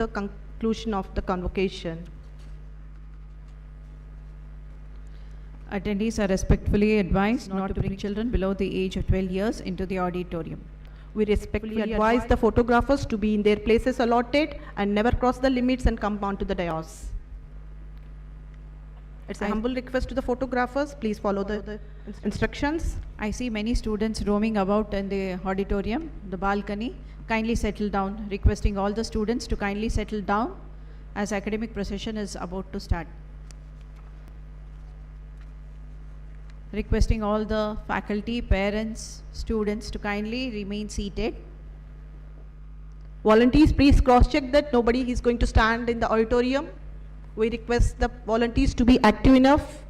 the conclusion of the convocation. Attendees are respectfully advised not to bring children below the age of 12 years into the auditorium. We respectfully advise the photographers to be in their places allotted and never cross the limits and come onto the dais. It's a humble request to the photographers, please follow the instructions. I see many students roaming about in the auditorium, the balcony. Kindly settle down, requesting all the students to kindly settle down as academic procession is about to start. Requesting all the faculty, parents, students to kindly remain seated. Volunteers, please cross-check that nobody is going to stand in the auditorium. We request the volunteers to be active enough.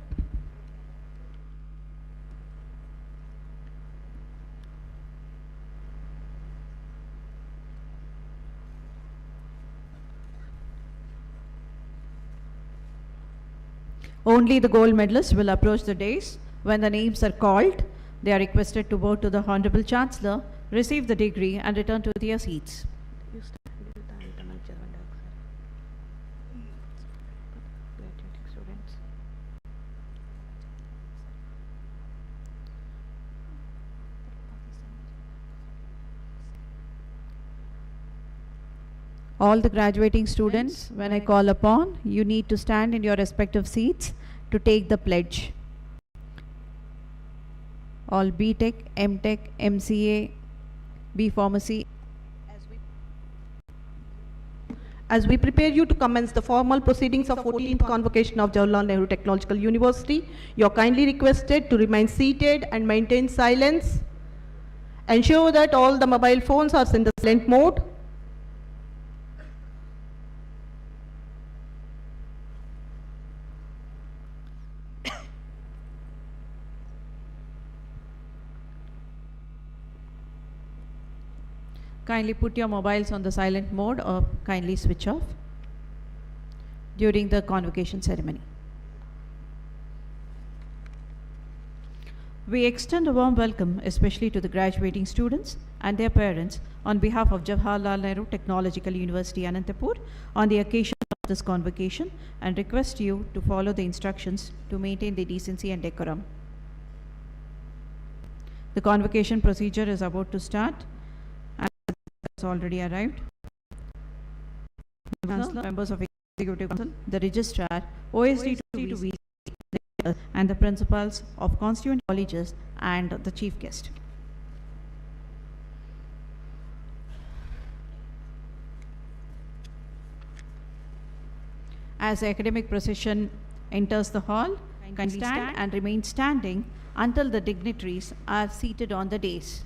Only the gold medalists will approach the dais. When the names are called, they are requested to bow to the Honorable Chancellor, receive the degree and return to their seats. All the graduating students, when I call upon, you need to stand in your respective seats to take the pledge. All B.Tech, M.Tech, MCA, B Pharmacy. As we prepare you to commence the formal proceedings of 14th Convocation of Jawaharlal Nehru Technological University, you are kindly requested to remain seated and maintain silence. Ensure that all the mobile phones are in the silent mode. Kindly put your mobiles on the silent mode or kindly switch off during the convocation ceremony. We extend a warm welcome especially to the graduating students and their parents on behalf of Jawaharlal Nehru Technological University, Anantapur, on the occasion of this convocation and request you to follow the instructions to maintain the decency and decorum. The convocation procedure is about to start. Already arrived. Chancellor, members of Executive Council, the Registrar, OSD to VC, and the principals of constituent colleges and the chief guest. As the academic procession enters the hall, kindly stand and remain standing until the dignitaries are seated on the dais.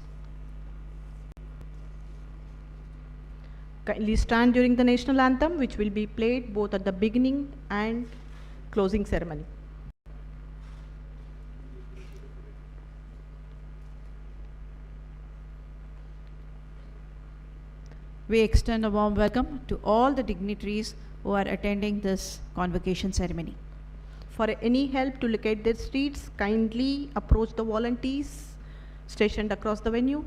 Kindly stand during the national anthem, which will be played both at the beginning and closing ceremony. We extend a warm welcome to all the dignitaries who are attending this convocation ceremony. For any help to locate their seats, kindly approach the volunteers stationed across the venue.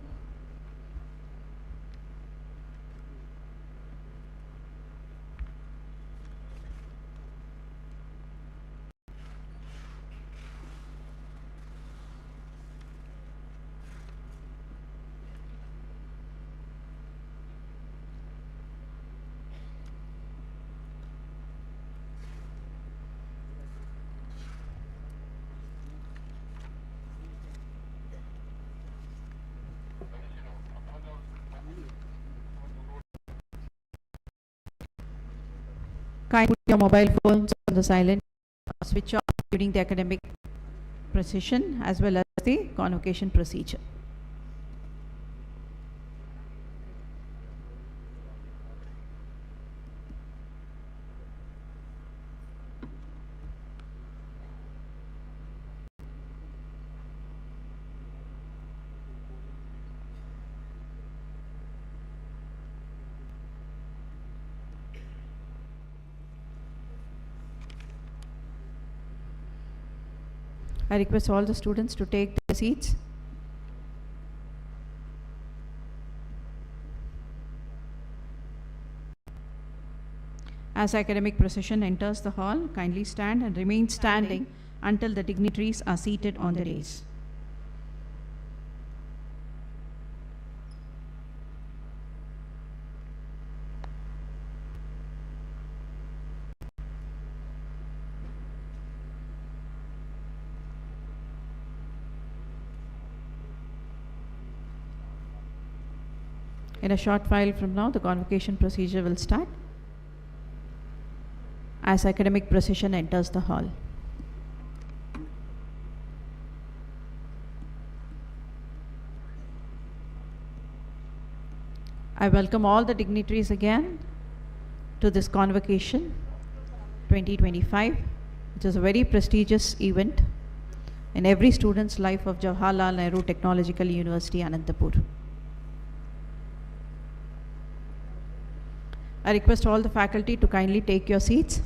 Kindly put your mobile phones on the silent switch off during the academic procession as well as the convocation procedure. I request all the students to take their seats. As academic procession enters the hall, kindly stand and remain standing until the dignitaries are seated on the dais. In a short while from now, the convocation procedure will start as academic procession enters the hall. I welcome all the dignitaries again to this convocation 2025, which is a very prestigious event in every student's life of Jawaharlal Nehru Technological University, Anantapur. I request all the faculty to kindly take your seats.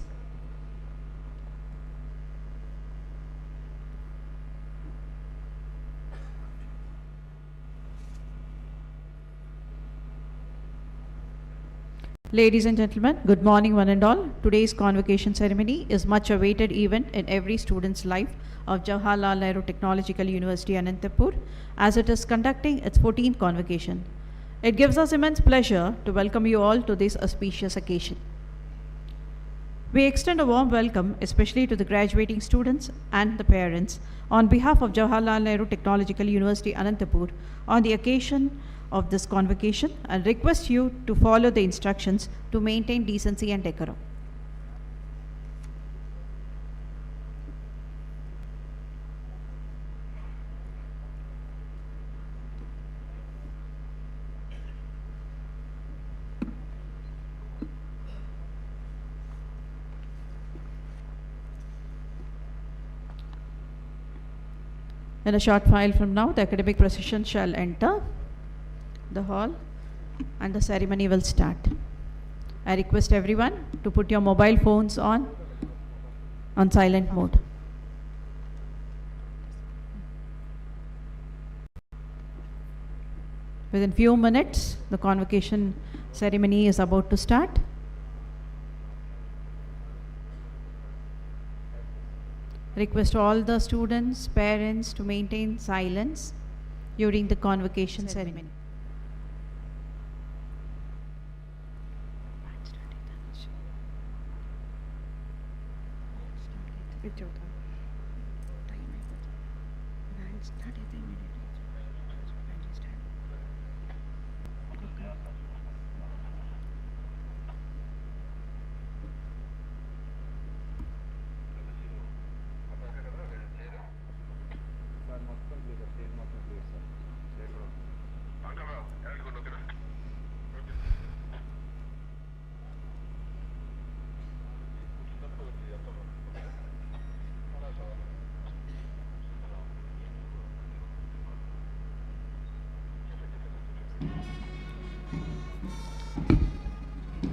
Ladies and gentlemen, good morning one and all. Today's convocation ceremony is much awaited event in every student's life of Jawaharlal Nehru Technological University, Anantapur, as it is conducting its 14th convocation. It gives us immense pleasure to welcome you all to this auspicious occasion. We extend a warm welcome especially to the graduating students and the parents on behalf of Jawaharlal Nehru Technological University, Anantapur on the occasion of this convocation and request you to follow the instructions to maintain decency and decorum. In a short while from now, the academic procession shall enter the hall and the ceremony will start. I request everyone to put your mobile phones on silent mode. Within few minutes, the convocation ceremony is about to start. Request all the students, parents to maintain silence during the convocation ceremony.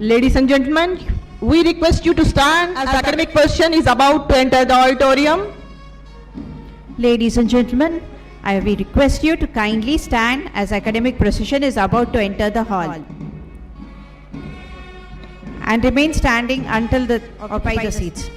Ladies and gentlemen, we request you to stand as the academic procession is about to enter the auditorium. Ladies and gentlemen, I will request you to kindly stand as academic procession is about to enter the hall. And remain standing until the occupy the seats.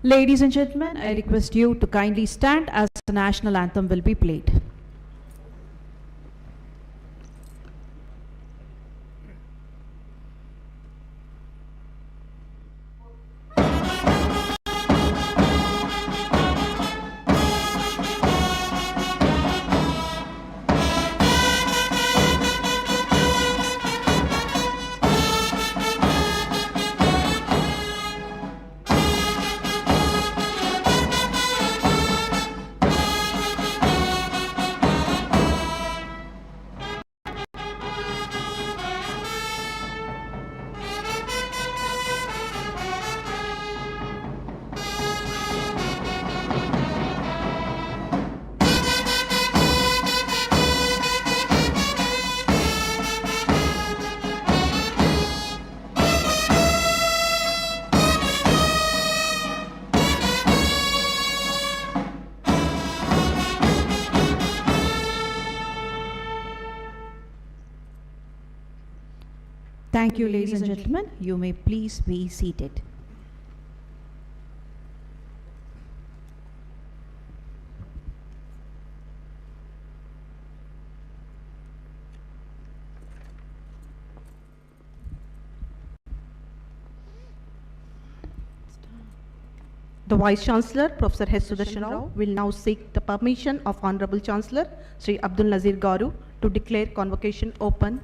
Ladies and gentlemen, I request you to kindly stand as the national anthem will be played. Thank you, ladies and gentlemen. You may please be seated. The Vice Chancellor, Professor H. Sudarshan Rao, will now seek the permission of Honorable Chancellor, Sri Abdul Nazeer Garu, to declare convocation open.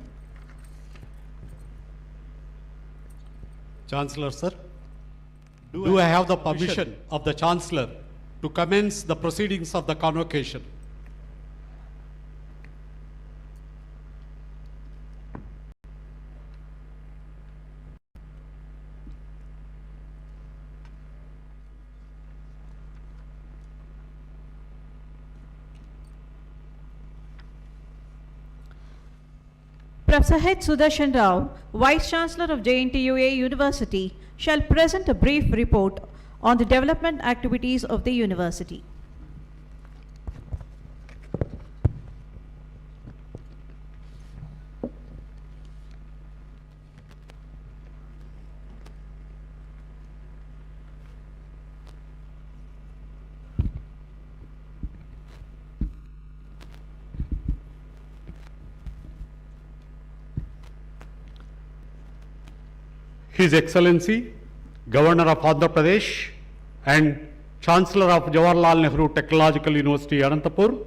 Chancellor, sir, do I have the permission of the Chancellor to commence the proceedings of the convocation? Professor H. Sudarshan Rao, Vice Chancellor of JNTUA University, shall present a brief report on the development activities of the university. His Excellency, Governor of Andhra Pradesh and Chancellor of Jawaharlal Nehru Technological University, Anantapur,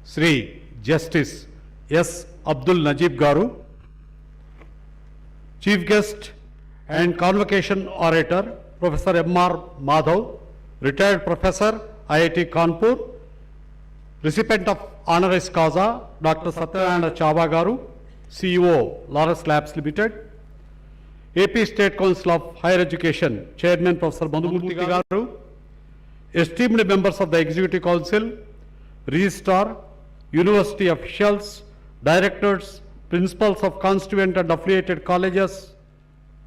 Sri Justice S. Abdul Najib Garu, Chief Guest and Convocation Orator, Professor M.R. Madhav, Retired Professor, IIT Kanpur, Recipient of Honoris Causa, Dr. Satyanarayana Chava Garu, CEO, Laurus Labs Limited, AP State Council of Higher Education, Chairman Professor Madhumurthy Garu, esteemed members of the Executive Council, Registrar, University officials, directors, principals of constituent and affiliated colleges,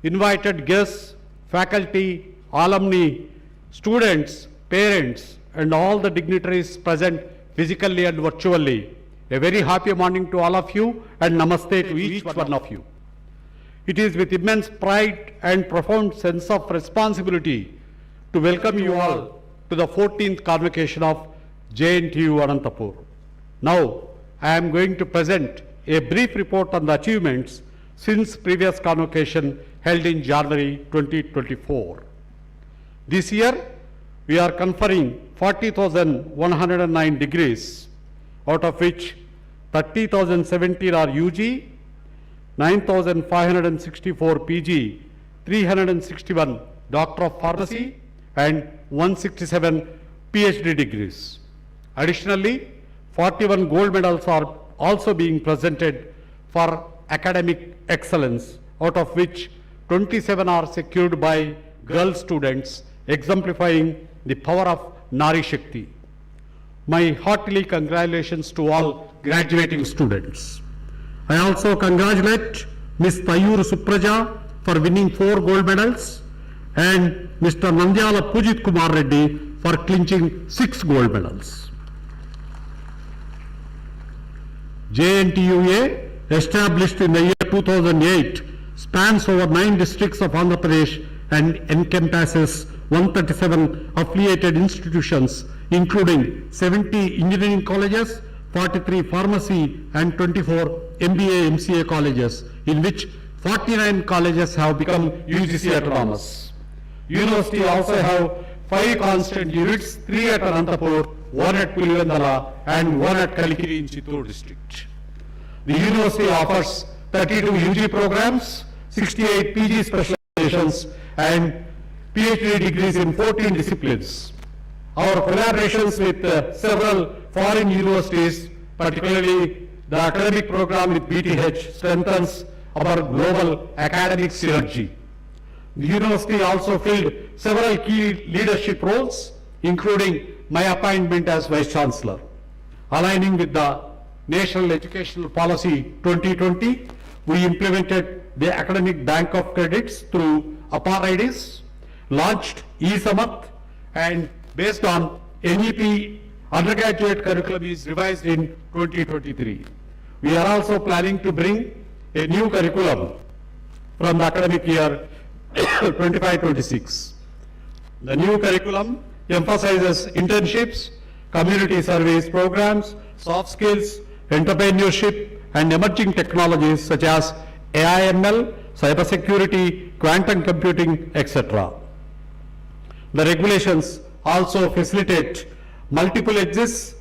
invited guests, faculty, alumni, students, parents, and all the dignitaries present physically and virtually. A very happy morning to all of you and namaste to each one of you. It is with immense pride and profound sense of responsibility to welcome you all to the 14th convocation of JNTU Anantapur. Now, I am going to present a brief report on the achievements since previous convocation held in January 2024. This year, we are conferring 40,109 degrees, out of which 30,017 are UG, 9,564 PG, 361 Doctor of Pharmacy, and 167 PhD degrees. Additionally, 41 gold medals are also being presented for academic excellence, out of which 27 are secured by girl students, exemplifying the power of Nari Shakti. My heartily congratulations to all graduating students. I also congratulate Ms. Tayur Supraja for winning 4 gold medals and Mr. Nandyala Pujit Kumar Reddy for clinching 6 gold medals. JNTUA, established in the year 2008, spans over 9 districts of Andhra Pradesh and encompasses 137 affiliated institutions, including 70 engineering colleges, 43 pharmacy and 24 MBA MCA colleges, in which 49 colleges have become UGC autonomous. University also have 5 constant units, 3 at Anantapur, 1 at Pulivandala and 1 at Kalikiri in Chittoor district. The university offers 32 UG programs, 68 PG specializations and PhD degrees in 14 disciplines. Our collaborations with several foreign universities, particularly the academic program with BTH, strengthens our global academic synergy. The university also filled several key leadership roles, including my appointment as Vice Chancellor. Aligning with the National Educational Policy 2020, we implemented the Academic Bank of Credits through APAR-IDs, launched eSamath, and based on NEP, undergraduate curriculum is revised in 2023. We are also planning to bring a new curriculum from the academic year 25-26. The new curriculum emphasizes internships, community service programs, soft skills, entrepreneurship, and emerging technologies such as AI/ML, cybersecurity, quantum computing, etc. The regulations also facilitate multiple exits,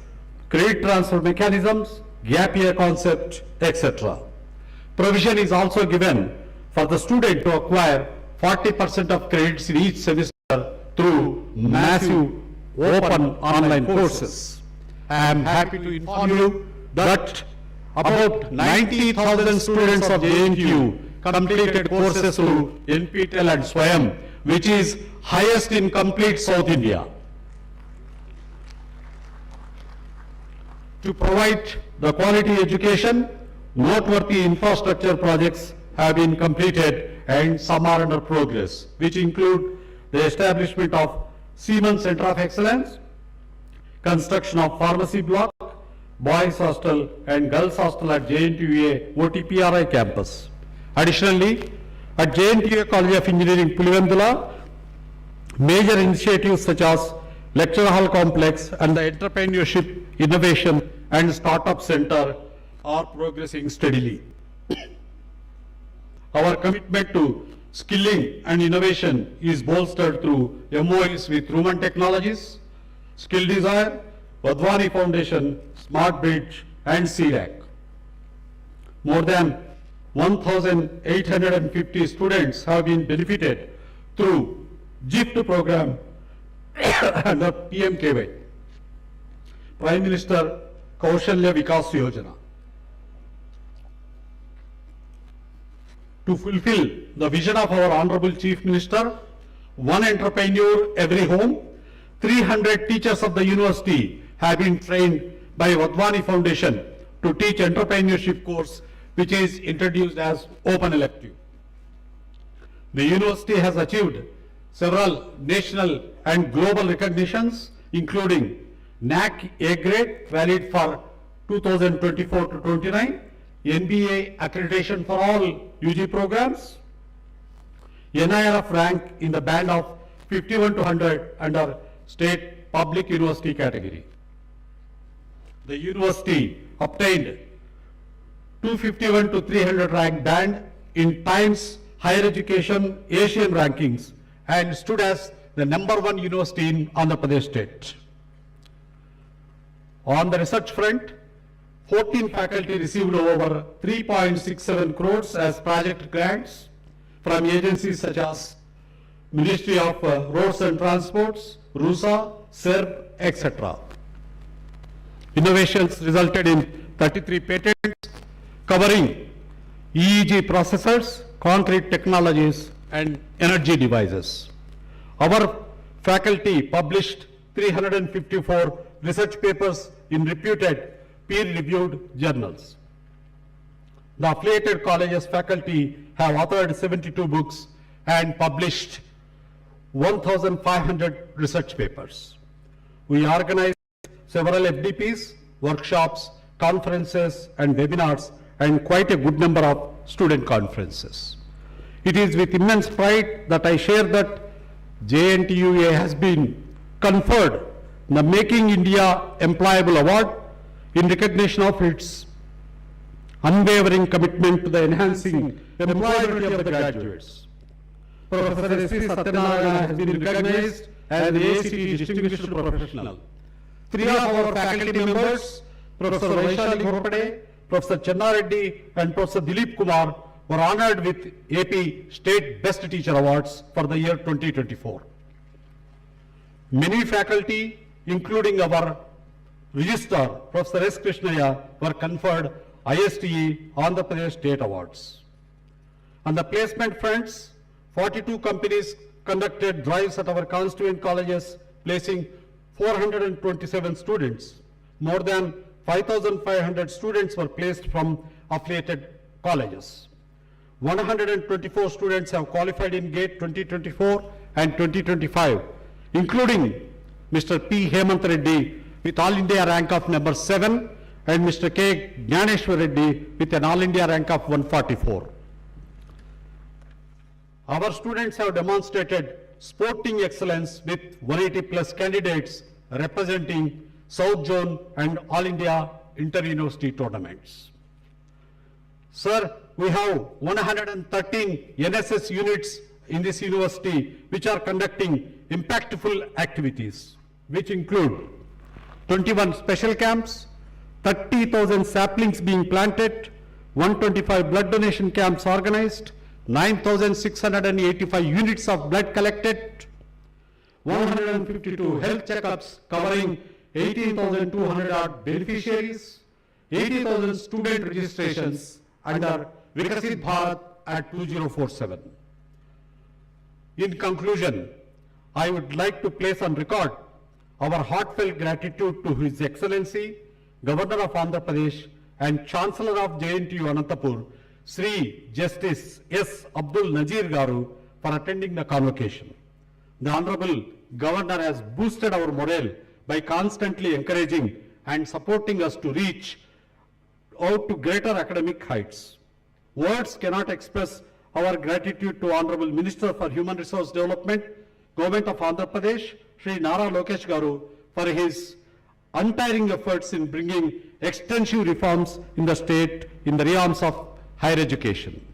credit transfer mechanisms, gap year concept, etc. Provision is also given for the student to acquire 40% of credits in each semester through massive open online courses. I am happy to inform you that about 90,000 students of JNTU completed courses through NPTEL and SWAYAM, which is highest in complete South India. To provide the quality education, noteworthy infrastructure projects have been completed and some are under progress, which include the establishment of Siemens Center of Excellence, construction of pharmacy block, boys hostel and girls hostel at JNTUA OTPRI campus. Additionally, at JNTUA College of Engineering Pulivandala, major initiatives such as lecture hall complex and the entrepreneurship, innovation and startup center are progressing steadily. Our commitment to skilling and innovation is bolstered through MOUs with Ruman Technologies, Skill Desire, Vadvani Foundation, Smart Bridge and CDAC. More than 1,850 students have been benefited through GIFT program under PMKY, Prime Minister Kaushalya Vikas Yojana. To fulfill the vision of our Honorable Chief Minister, one entrepreneur every home, 300 teachers of the university have been trained by Vadvani Foundation to teach entrepreneurship course, which is introduced as open elective. The university has achieved several national and global recognitions, including NAC A grade valid for 2024 to 29, NBA accreditation for all UG programs, NIRF rank in the band of 51 to 100 under state public university category. The university obtained 251 to 300 rank band in Times Higher Education Asian rankings and stood as the #1 university in Andhra Pradesh state. On the research front, 14 faculty received over 3.67 crores as project grants from agencies such as Ministry of Roads and Transports, RUSA, SERB, etc. Innovations resulted in 33 patents covering EEG processors, concrete technologies, and energy devices. Our faculty published 354 research papers in reputed peer-reviewed journals. The affiliated colleges faculty have authored 72 books and published 1,500 research papers. We organized several FDPs, workshops, conferences and webinars and quite a good number of student conferences. It is with immense pride that I share that JNTUA has been conferred the Making India Employable Award in recognition of its unwavering commitment to the enhancing employability of the graduates. Professor S.V. Satyanarayana has been recognized as the ACT Distinguished Professional. 3 of our faculty members, Professor Vaishali Ghorpade, Professor Channareddy and Professor Dilip Kumar, were honored with AP State Best Teacher Awards for the year 2024. Many faculty, including our Registrar, Professor S. Krishnaya, were conferred ISTE Andhra Pradesh State Awards. On the placement fronts, 42 companies conducted drives at our constituent colleges, placing 427 students. More than 5,500 students were placed from affiliated colleges. 124 students have qualified in GATE 2024 and 2025, including Mr. P. Hemant Reddy with All India rank of number 7 and Mr. K. Gyaneshwar Reddy with an All India rank of 144. Our students have demonstrated sporting excellence with 180 plus candidates representing South Zone and All India inter-university tournaments. Sir, we have 113 NSS units in this university which are conducting impactful activities, which include 21 special camps, 30,000 saplings being planted, 125 blood donation camps organized, 9,685 units of blood collected, 152 health checkups covering 18,200 odd beneficiaries, 80,000 student registrations under Vikasit Bharat at 2047. In conclusion, I would like to place on record our heartfelt gratitude to His Excellency, Governor of Andhra Pradesh and Chancellor of JNTU Anantapur, Sri Justice S. Abdul Nazeer Garu, for attending the convocation. The Honorable Governor has boosted our morale by constantly encouraging and supporting us to reach out to greater academic heights. Words cannot express our gratitude to Honorable Minister for Human Resource Development, Government of Andhra Pradesh, Sri Nara Lokesh Garu, for his untiring efforts in bringing extensive reforms in the state in the realms of higher education.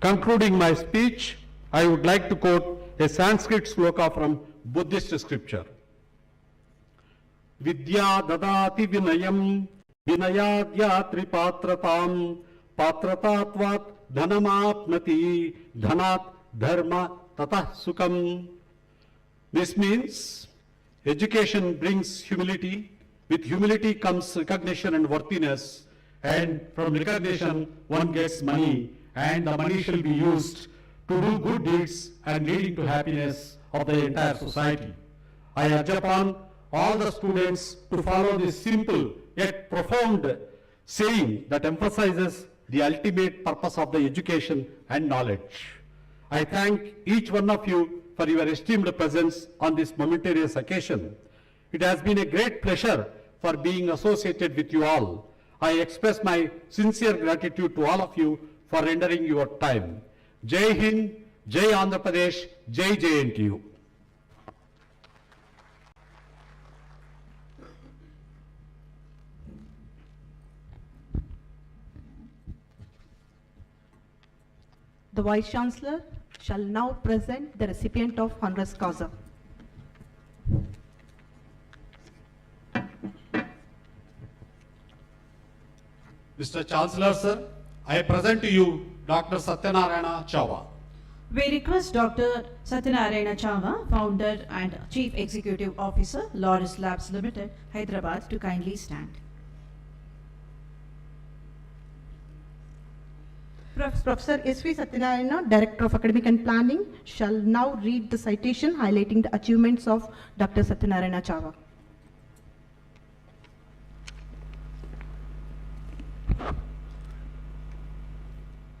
Concluding my speech, I would like to quote a Sanskrit sloka from Buddhist scripture. Vidya dadati vinayam, vinayadya tripatratam, patratatvat dhanamapnati, dhanat dharma tatah sukam. This means education brings humility. With humility comes recognition and worthiness, and from recognition one gets money, and the money shall be used to do good deeds and leading to happiness of the entire society. I urge upon all the students to follow this simple yet profound saying that emphasizes the ultimate purpose of the education and knowledge. I thank each one of you for your esteemed presence on this momentous occasion. It has been a great pleasure for being associated with you all. I express my sincere gratitude to all of you for rendering your time. Jai Hind, Jai Andhra Pradesh, Jai JNTU. The Vice Chancellor shall now present the recipient of honoris causa. Mr. Chancellor, sir, I present to you Dr. Satyanarayana Chava. We request Dr. Satyanarayana Chava, Founder and Chief Executive Officer, Laurus Labs Limited, Hyderabad, to kindly stand. Professor S.V. Satyanarayana, Director of Academic and Planning, shall now read the citation highlighting the achievements of Dr. Satyanarayana Chava.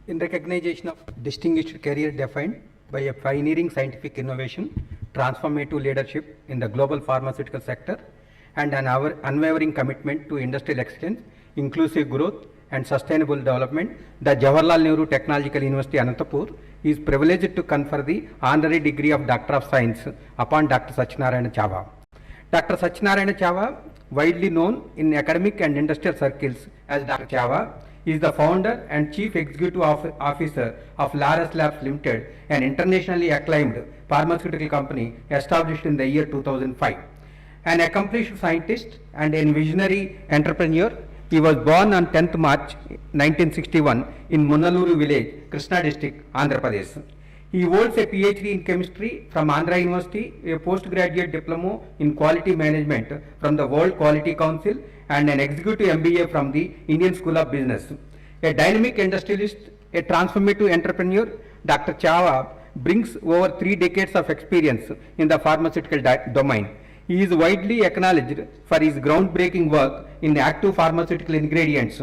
In recognition of distinguished career defined by a pioneering scientific innovation, transformative leadership in the global pharmaceutical sector, and an unwavering commitment to industrial excellence, inclusive growth, and Sustainable Development, the Jawaharlal Nehru Technological University, Anantapur, is privileged to confer the honorary degree of Doctor of Science upon Dr. Satyanarayana Chava. Dr. Satyanarayana Chava, widely known in academic and industrial circles as Dr. Chava, is the founder and chief executive officer of Laurus Labs Limited, an internationally acclaimed pharmaceutical company established in the year 2005. An accomplished scientist and a visionary entrepreneur, he was born on 10th March 1961 in Munaluru village, Krishna district, Andhra Pradesh. He holds a PhD in chemistry from Andhra University, a postgraduate diploma in quality management from the World Quality Council, and an executive MBA from the Indian School of Business. A dynamic industrialist, a transformative entrepreneur, Dr. Chava brings over 3 decades of experience in the pharmaceutical domain. He is widely acknowledged for his groundbreaking work in active pharmaceutical ingredients,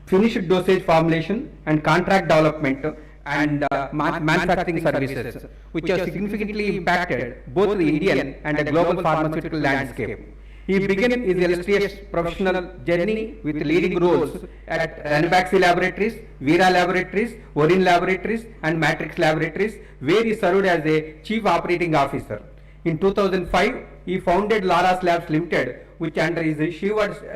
finished dosage formulation, and contract development and manufacturing services, which have significantly impacted both the Indian and the global pharmaceutical landscape. He began his illustrious professional journey with leading roles at Ranbaxy Laboratories, Veera Laboratories, Orin Laboratories, and Matrix Laboratories, where he served as a Chief Operating Officer. In 2005, he founded Laurus Labs Limited, which under his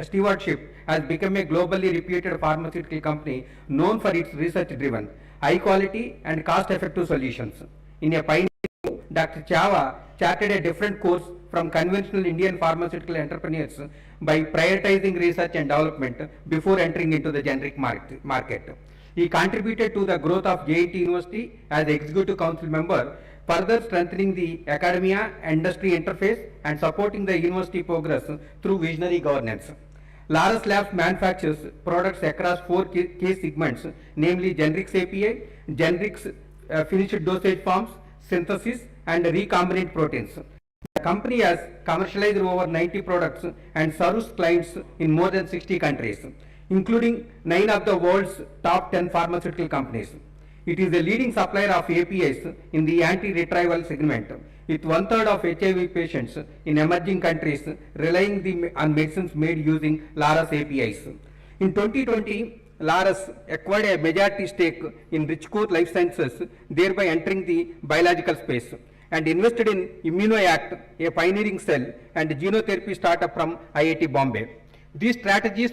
stewardship has become a globally reputed pharmaceutical company known for its research-driven, high-quality and cost-effective solutions. In a pioneering move, Dr. Chava charted a different course from conventional Indian pharmaceutical entrepreneurs by prioritizing research and development before entering into the generic market. He contributed to the growth of JNTUA University as Executive Council member, further strengthening the academia and industry interface and supporting the university progress through visionary governance. Laurus Labs manufactures products across 4 key segments, namely generics API, generics finished dosage forms, synthesis, and recombinant proteins. The company has commercialized over 90 products and serves clients in more than 60 countries, including 9 of the world's top 10 pharmaceutical companies. It is a leading supplier of APIs in the antiretroviral segment, with 1/3 of HIV patients in emerging countries relying on medicines made using Laurus APIs. In 2020, Laurus acquired a majority stake in Richcore Life Sciences, thereby entering the biological space, and invested in ImmunoAct, a pioneering cell and genotherapy startup from IIT Bombay. These strategies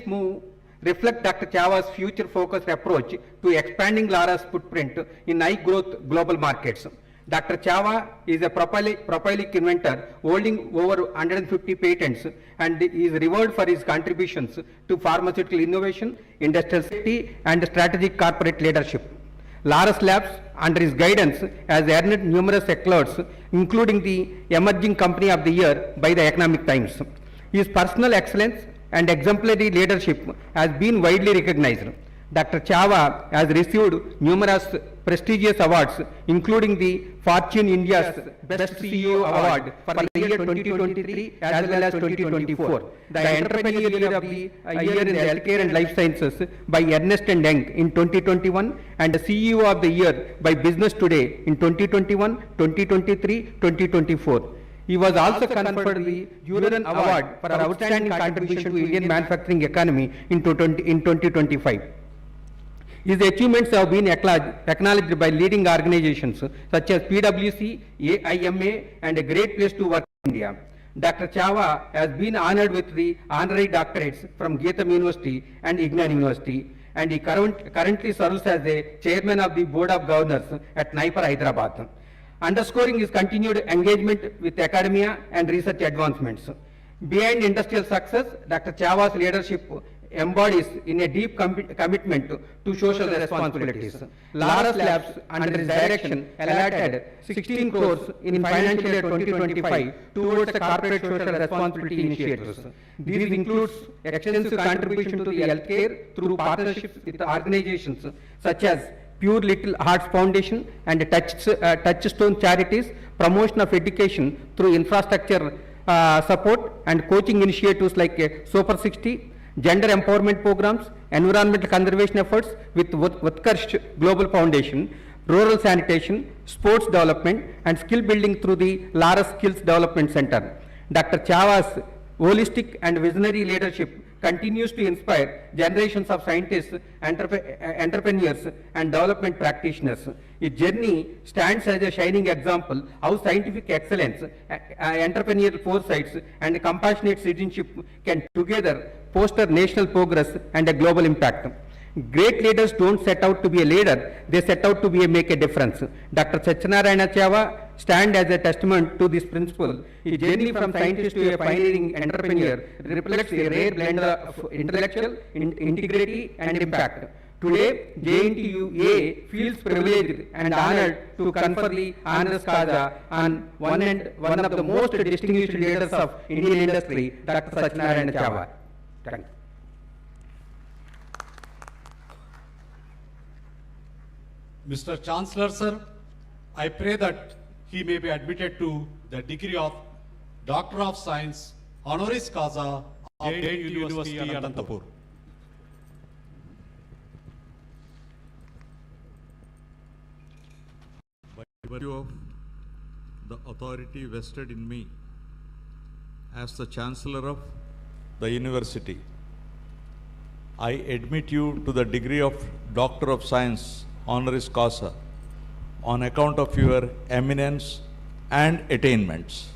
reflect Dr. Chava's future-focused approach to expanding Laurus' footprint in high-growth global markets. Dr. Chava is a prolific inventor holding over 150 patents and is revered for his contributions to pharmaceutical innovation, industrial safety, and strategic corporate leadership. Laurus Labs, under his guidance, has earned numerous accolades, including the Emerging Company of the Year by the Economic Times. His personal excellence and exemplary leadership has been widely recognized. Dr. Chava has received numerous prestigious awards, including the Fortune India's Best CEO Award for the year 2023 as well as 2024, the Entrepreneurial Leader of the Year in the Healthcare and Life Sciences by Ernst & Young in 2021, and the CEO of the Year by Business Today in 2021, 2023, 2024. He was also conferred the Huron Award for outstanding contribution to Indian manufacturing economy in 2025. His achievements have been acknowledged by leading organizations such as PwC, AIMA, and a Great Place to Work in India. Dr. Chava has been honored with the honorary doctorates from Geetham University and Ignan University, and he currently serves as the chairman of the Board of Governors at NIPER, Hyderabad. Underscoring his continued engagement with academia and research advancements. Behind industrial success, Dr. Chava's leadership embodies in a deep commitment to social responsibilities. Laurus Labs, under his direction, allotted 16 crores in financial year 2025 towards the corporate social responsibility initiatives. These includes extensive contribution to the healthcare through partnerships with organizations such as Pure Little Hearts Foundation and Touchstone Charities, promotion of education through infrastructure support and coaching initiatives like Super 60, gender empowerment programs, environmental conservation efforts with Utkarsh Global Foundation, rural sanitation, sports development, and skill building through the Laurus Skills Development Center. Dr. Chava's holistic and visionary leadership continues to inspire generations of scientists, entrepreneurs, and development practitioners. Its journey stands as a shining example how scientific excellence, entrepreneurial foresights, and compassionate citizenship can together foster national progress and a global impact. Great leaders don't set out to be a leader, they set out to make a difference. Dr. Satyanarayana Chava stands as a testament to this principle. His journey from scientist to a pioneering entrepreneur reflects a rare blend of intellectual integrity and impact. Today, JNTUA feels privileged and honored to confer the honoris causa on one of the most distinguished leaders of Indian industry, Dr. Satyanarayana Chava. Thank you. Mr. Chancellor, sir, I pray that he may be admitted to the degree of Doctor of Science, Honoris Causa of JNTU University, Anantapur. By virtue of the authority vested in me as the Chancellor of the University, I admit you to the degree of Doctor of Science, Honoris Causa, on account of your eminence and attainments.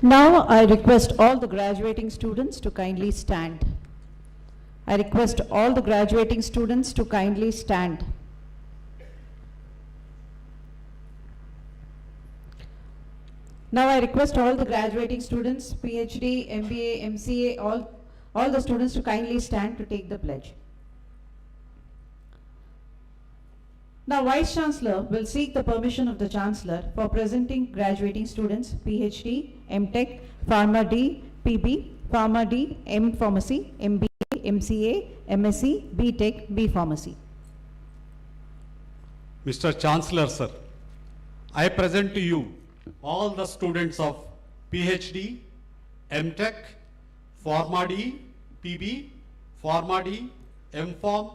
Now I request all the graduating students to kindly stand. I request all the graduating students to kindly stand. Now I request all the graduating students, PhD, MBA, MCA, all the students to kindly stand to take the pledge. Now Vice Chancellor will seek the permission of the Chancellor for presenting graduating students PhD, MTech, Pharma D, PB, Pharma D, M Pharmacy, MBA, MCA, MSc, BTech, B Pharmacy. Mr. Chancellor, sir, I present to you all the students of PhD, MTech, Pharma D, PB, Pharma D, MPharm,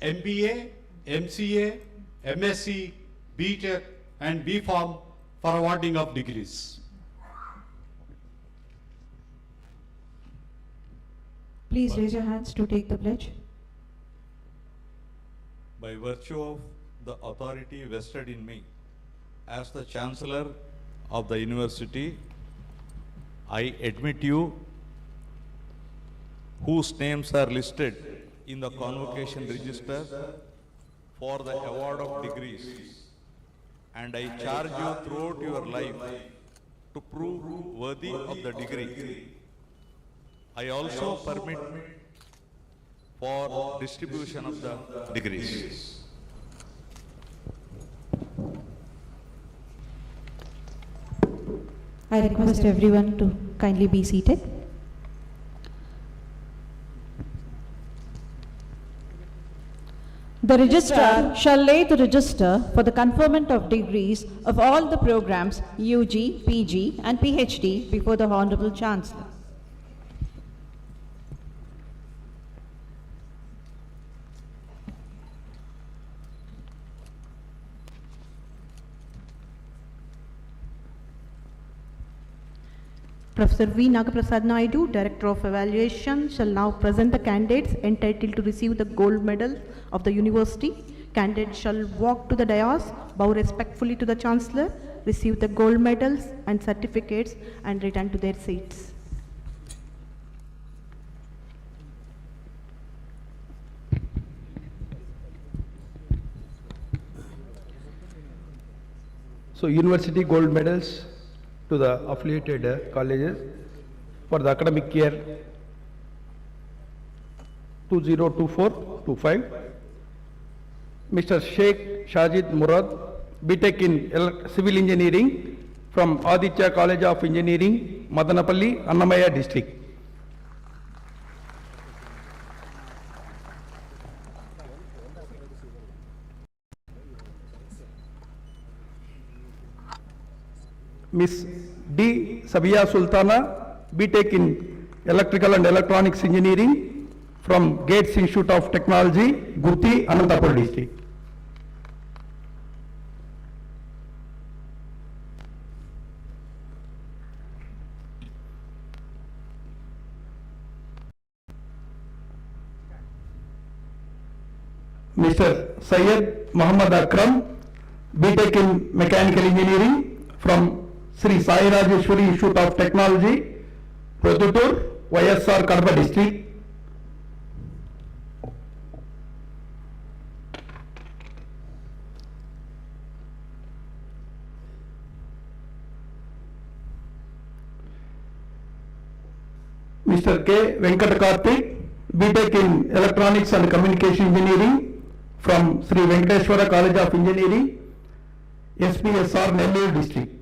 MBA, MCA, MSc, BTech and BPharm for awarding of degrees. Please raise your hands to take the pledge. By virtue of the authority vested in me as the Chancellor of the University, I admit you whose names are listed in the convocation register for the award of degrees, and I charge you throughout your life to prove worthy of the degree. I also permit for distribution of the degrees. I request everyone to kindly be seated. The registrar shall lay the register for the conferment of degrees of all the programs UG, PG and PhD before the Honorable Chancellor. Professor V. Nagaprasad Naidu, Director of Evaluation, shall now present the candidates entitled to receive the gold medal of the University. Candidates shall walk to the dais, bow respectfully to the Chancellor, receive the gold medals and certificates and return to their seats. So university gold medals to the affiliated colleges for the academic year 2024-25. Mr. Sheikh Shajid Murad, BTech in Civil Engineering from Aditya College of Engineering, Madanapalli, Annamaya district. Miss D. Sabiya Sultana, BTech in Electrical and Electronics Engineering from Gates Institute of Technology, Gutti, Anantapur district. Mr. Syed Muhammad Akram, BTech in Mechanical Engineering from Sri Sai Rajeshwari Institute of Technology, Produtur, YSR Kadapa district. Mr. K. Venkat Karthik, BTech in Electronics and Communication Engineering from Sri Venkateshwara College of Engineering, SPSR Nellore district.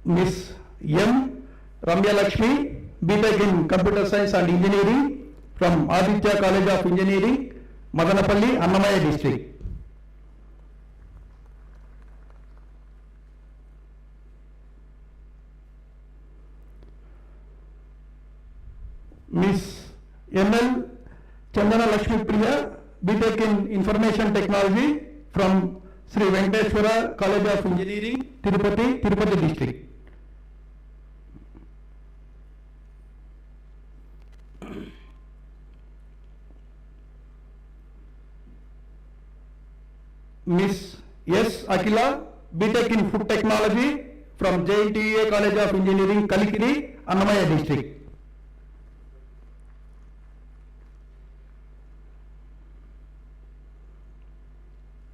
Miss M. Ramya Lakshmi, BTech in Computer Science and Engineering from Aditya College of Engineering, Madanapalli, Annamaya district. Miss M.L. Chandana Lakshmi Priya, BTech in Information Technology from Sri Venkateshwara College of Engineering, Tirupati, Tirupati district. Miss S. Akila, BTech in Food Technology from JNTUA College of Engineering, Kalikiri, Annamaya district.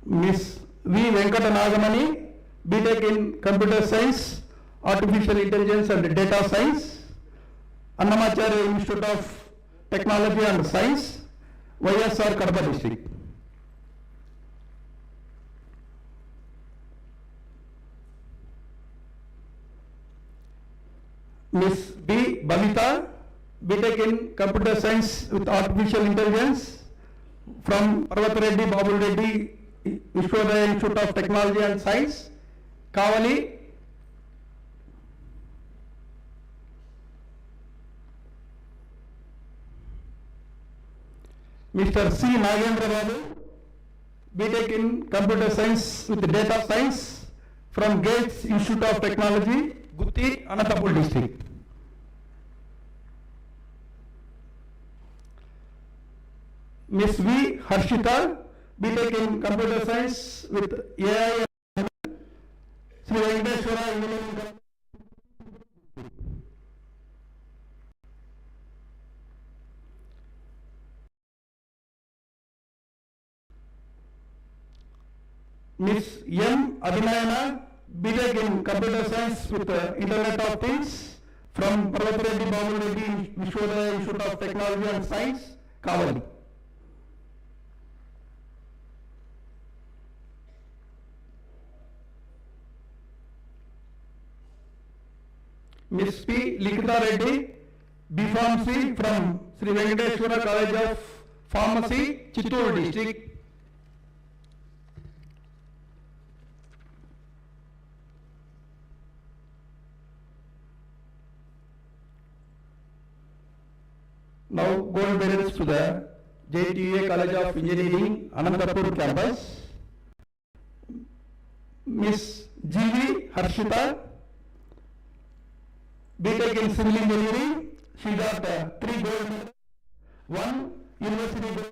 Miss V. Venkata Nagamani, BTech in Computer Science, Artificial Intelligence and Data Science, Annamacharya Institute of Technology and Science, YSR Kadapa district. Miss B. Vanitha, BTech in Computer Science with Artificial Intelligence from Parvat Reddy, Babul Reddy, Vishwadaya Institute of Technology and Science, Kavali. Mr. C. Nagendra Babu, BTech in Computer Science with Data Science from Gates Institute of Technology, Gutti, Anantapur district. Miss V. Harshita, BTech in Computer Science with AI and ML, Sri Venkateshwara Engineering College. Miss M. Abhinayana, BTech in Computer Science with Internet of Things from Parvat Reddy, Babul Reddy, Vishwadaya Institute of Technology and Science, Kavali. Miss P. Likita Reddy, B.Pharmacy from Sri Venkateshwara College of Pharmacy, Chittoor district. Now gold medals to the JNTUA College of Engineering, Anantapur campus. Miss G.V. Harshita, BTech in Civil Engineering, she got 3 gold medals, 1 university gold,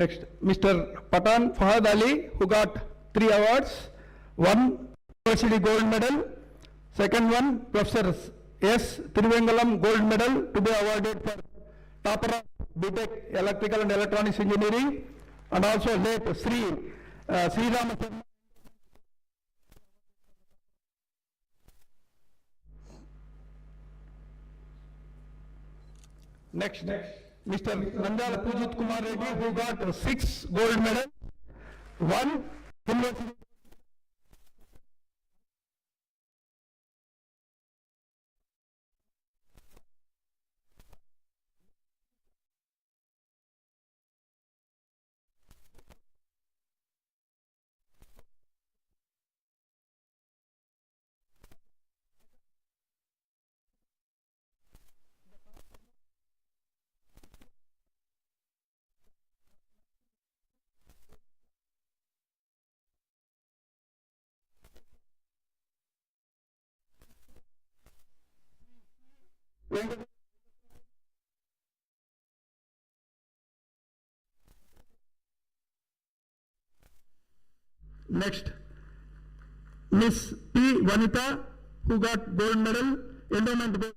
Next, Mr. Patan Fahad Ali, who got 3 awards. One University Gold Medal. Second one, Professor S. Thiruvengalam Gold Medal to be awarded for topper of BTech Electrical and Electronics Engineering, and also late Sri Ramaswamy. Next, Mr. Nandala Pujit Kumar Reddy, who got 6 gold medals. One University. Next, Miss P. Vanitha, who got gold medal, endowment gold.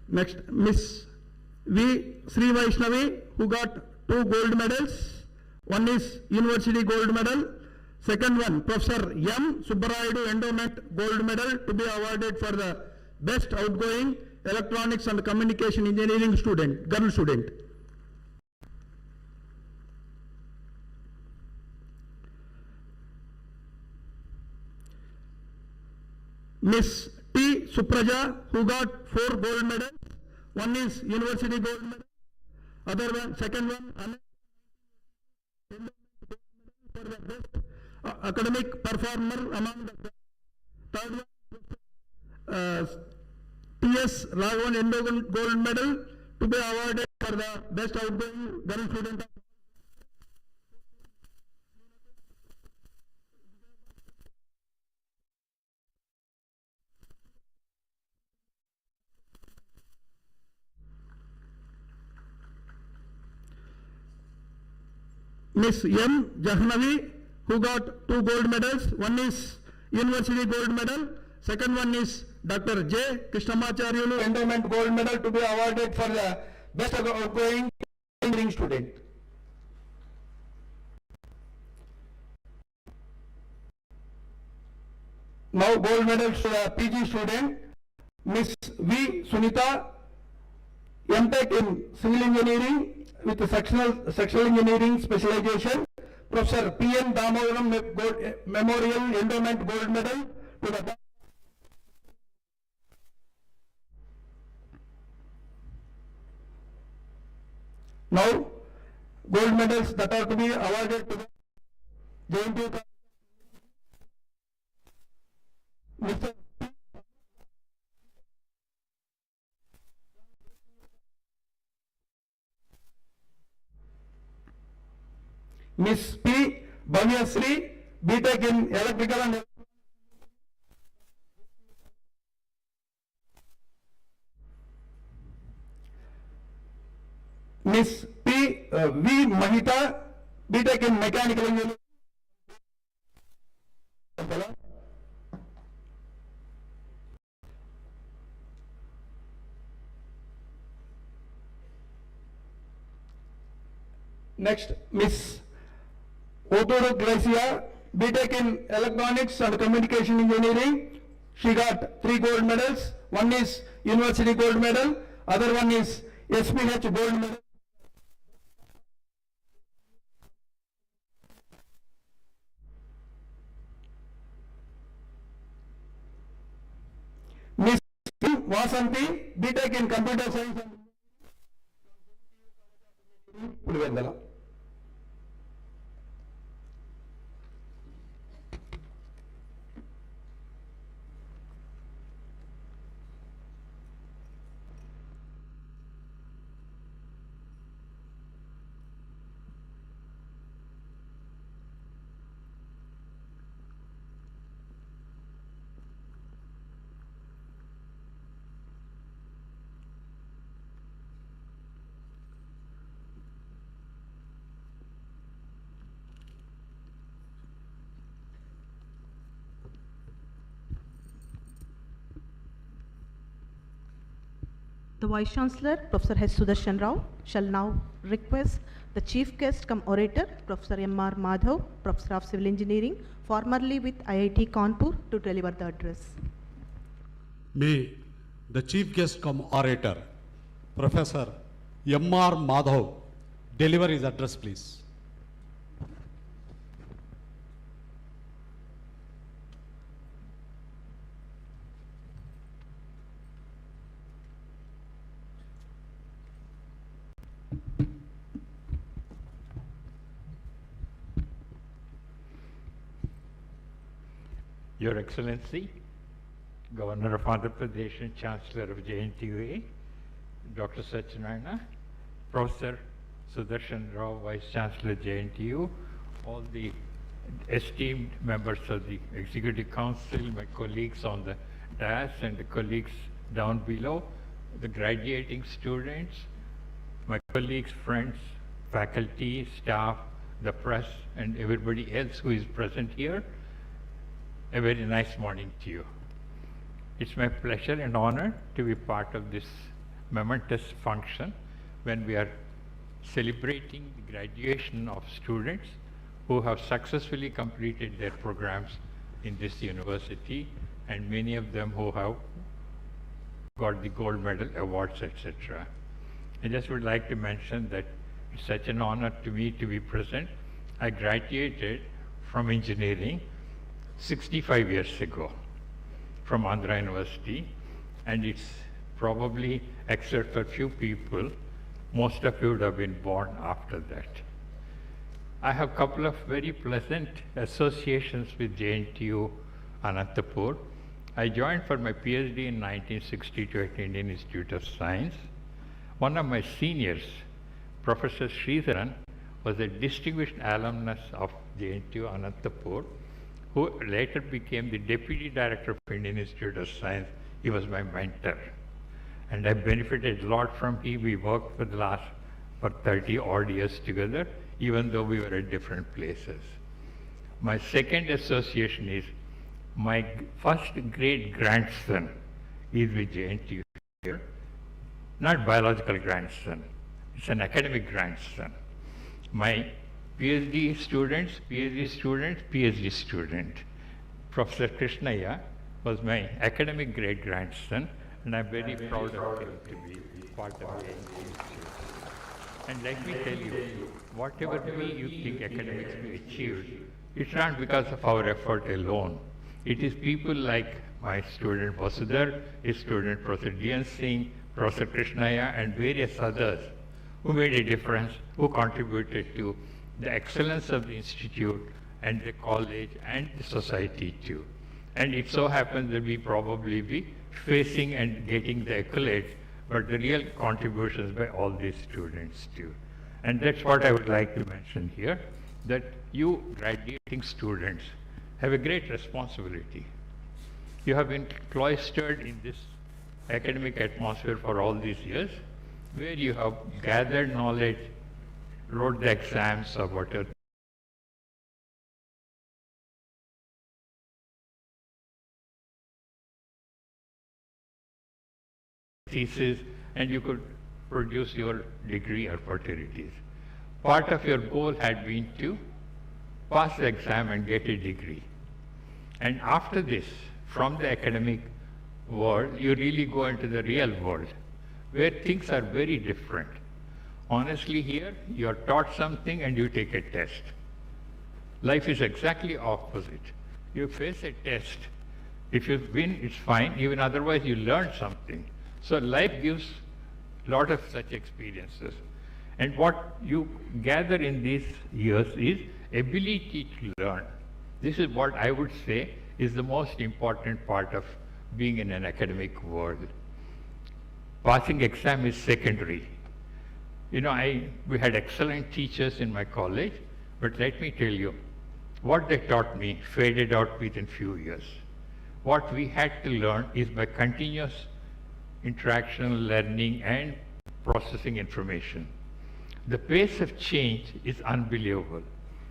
Next, Miss V. Sri Vaishnavi, who got 2 gold medals. One is University Gold Medal. Second one, Professor M. Subbarayadu Endowment Gold Medal to be awarded for the best outgoing electronics and communication engineering student, girl student. Miss T. Supraja, who got 4 gold medals. One is University Gold Medal. Other one, second one, for the best academic performer among the third one, T.S. Raghavan Endowment Gold Medal to be awarded for the best outgoing girl student. Miss M. Jahnavi, who got 2 gold medals. One is University Gold Medal. Second one is Dr. J. Krishnamacharyulu Endowment Gold Medal to be awarded for the best outgoing engineering student. Now gold medals to the PG student. Miss V. Sunita, MTech in Civil Engineering with the sectional engineering specialization. Professor P.N. Damodaram Memorial Endowment Gold Medal to the now gold medals that are to be awarded to the JNTUA. Mr. Miss P. Bhavyasri, BTech in Electrical and Miss P. V. Mahita, BTech in Mechanical Engineering. Next, Miss Otoro Glacia, BTech in Electronics and Communication Engineering. She got 3 gold medals. One is University Gold Medal. Other one is SPH Gold Medal. Miss Vasanti, BTech in Computer Science and Pulivendala. The Vice Chancellor, Professor H. Sudarshan Rao, shall now request the Chief Guest cum Orator, Professor M.R. Madhav, Professor of Civil Engineering, formerly with IIT Kanpur, to deliver the address. May the Chief Guest cum Orator, Professor M.R. Madhav, deliver his address, please. Your Excellency, Governor of Andhra Pradesh and Chancellor of JNTUA, Dr. Satyanarayana, Professor Sudarshan Rao, Vice Chancellor JNTU, all the esteemed members of the Executive Council, my colleagues on the dais and the colleagues down below, the graduating students, my colleagues, friends, faculty, staff, the press, and everybody else who is present here. A very nice morning to you. It's my pleasure and honor to be part of this momentous function when we are celebrating the graduation of students who have successfully completed their programs in this university, and many of them who have got the gold medal awards, etc. I just would like to mention that it's such an honor to me to be present. I graduated from engineering 65 years ago from Andhra University, and it's probably, except for a few people, most of you would have been born after that. I have a couple of very pleasant associations with JNTU Anantapur. I joined for my PhD in 1962 at Indian Institute of Science. One of my seniors, Professor Sridharan, was a distinguished alumnus of JNTU Anantapur, who later became the Deputy Director of Indian Institute of Science. He was my mentor. And I benefited a lot from him. We worked for the last 30 odd years together, even though we were at different places. My second association is my first great grandson is with JNTU here. Not biological grandson, it's an academic grandson. My PhD student, Professor Krishnaya was my academic great-grandson, and I'm very proud of him to be part of the institute. And let me tell you, whatever way you think academics we achieved, it's not because of our effort alone. It is people like my student Vasudhar, his student Professor D.N. Singh, Professor Krishnaya, and various others who made a difference, who contributed to the excellence of the institute and the college and the society too. And it so happens that we probably be facing and getting the accolades, but the real contributions by all these students too. And that's what I would like to mention here, that you graduating students have a great responsibility. You have been cloistered in this academic atmosphere for all these years, where you have gathered knowledge, wrote the exams or whatever. Thesis, and you could produce your degree or whatever it is. Part of your goal had been to pass the exam and get a degree. And after this, from the academic world, you really go into the real world, where things are very different. Honestly, here, you are taught something and you take a test. Life is exactly opposite. You face a test. If you win, it's fine. Even otherwise, you learn something. So life gives a lot of such experiences. And what you gather in these years is ability to learn. This is what I would say is the most important part of being in an academic world. Passing exam is secondary. You know, we had excellent teachers in my college, but let me tell you, what they taught me faded out within few years. What we had to learn is by continuous interaction, learning, and processing information. The pace of change is unbelievable.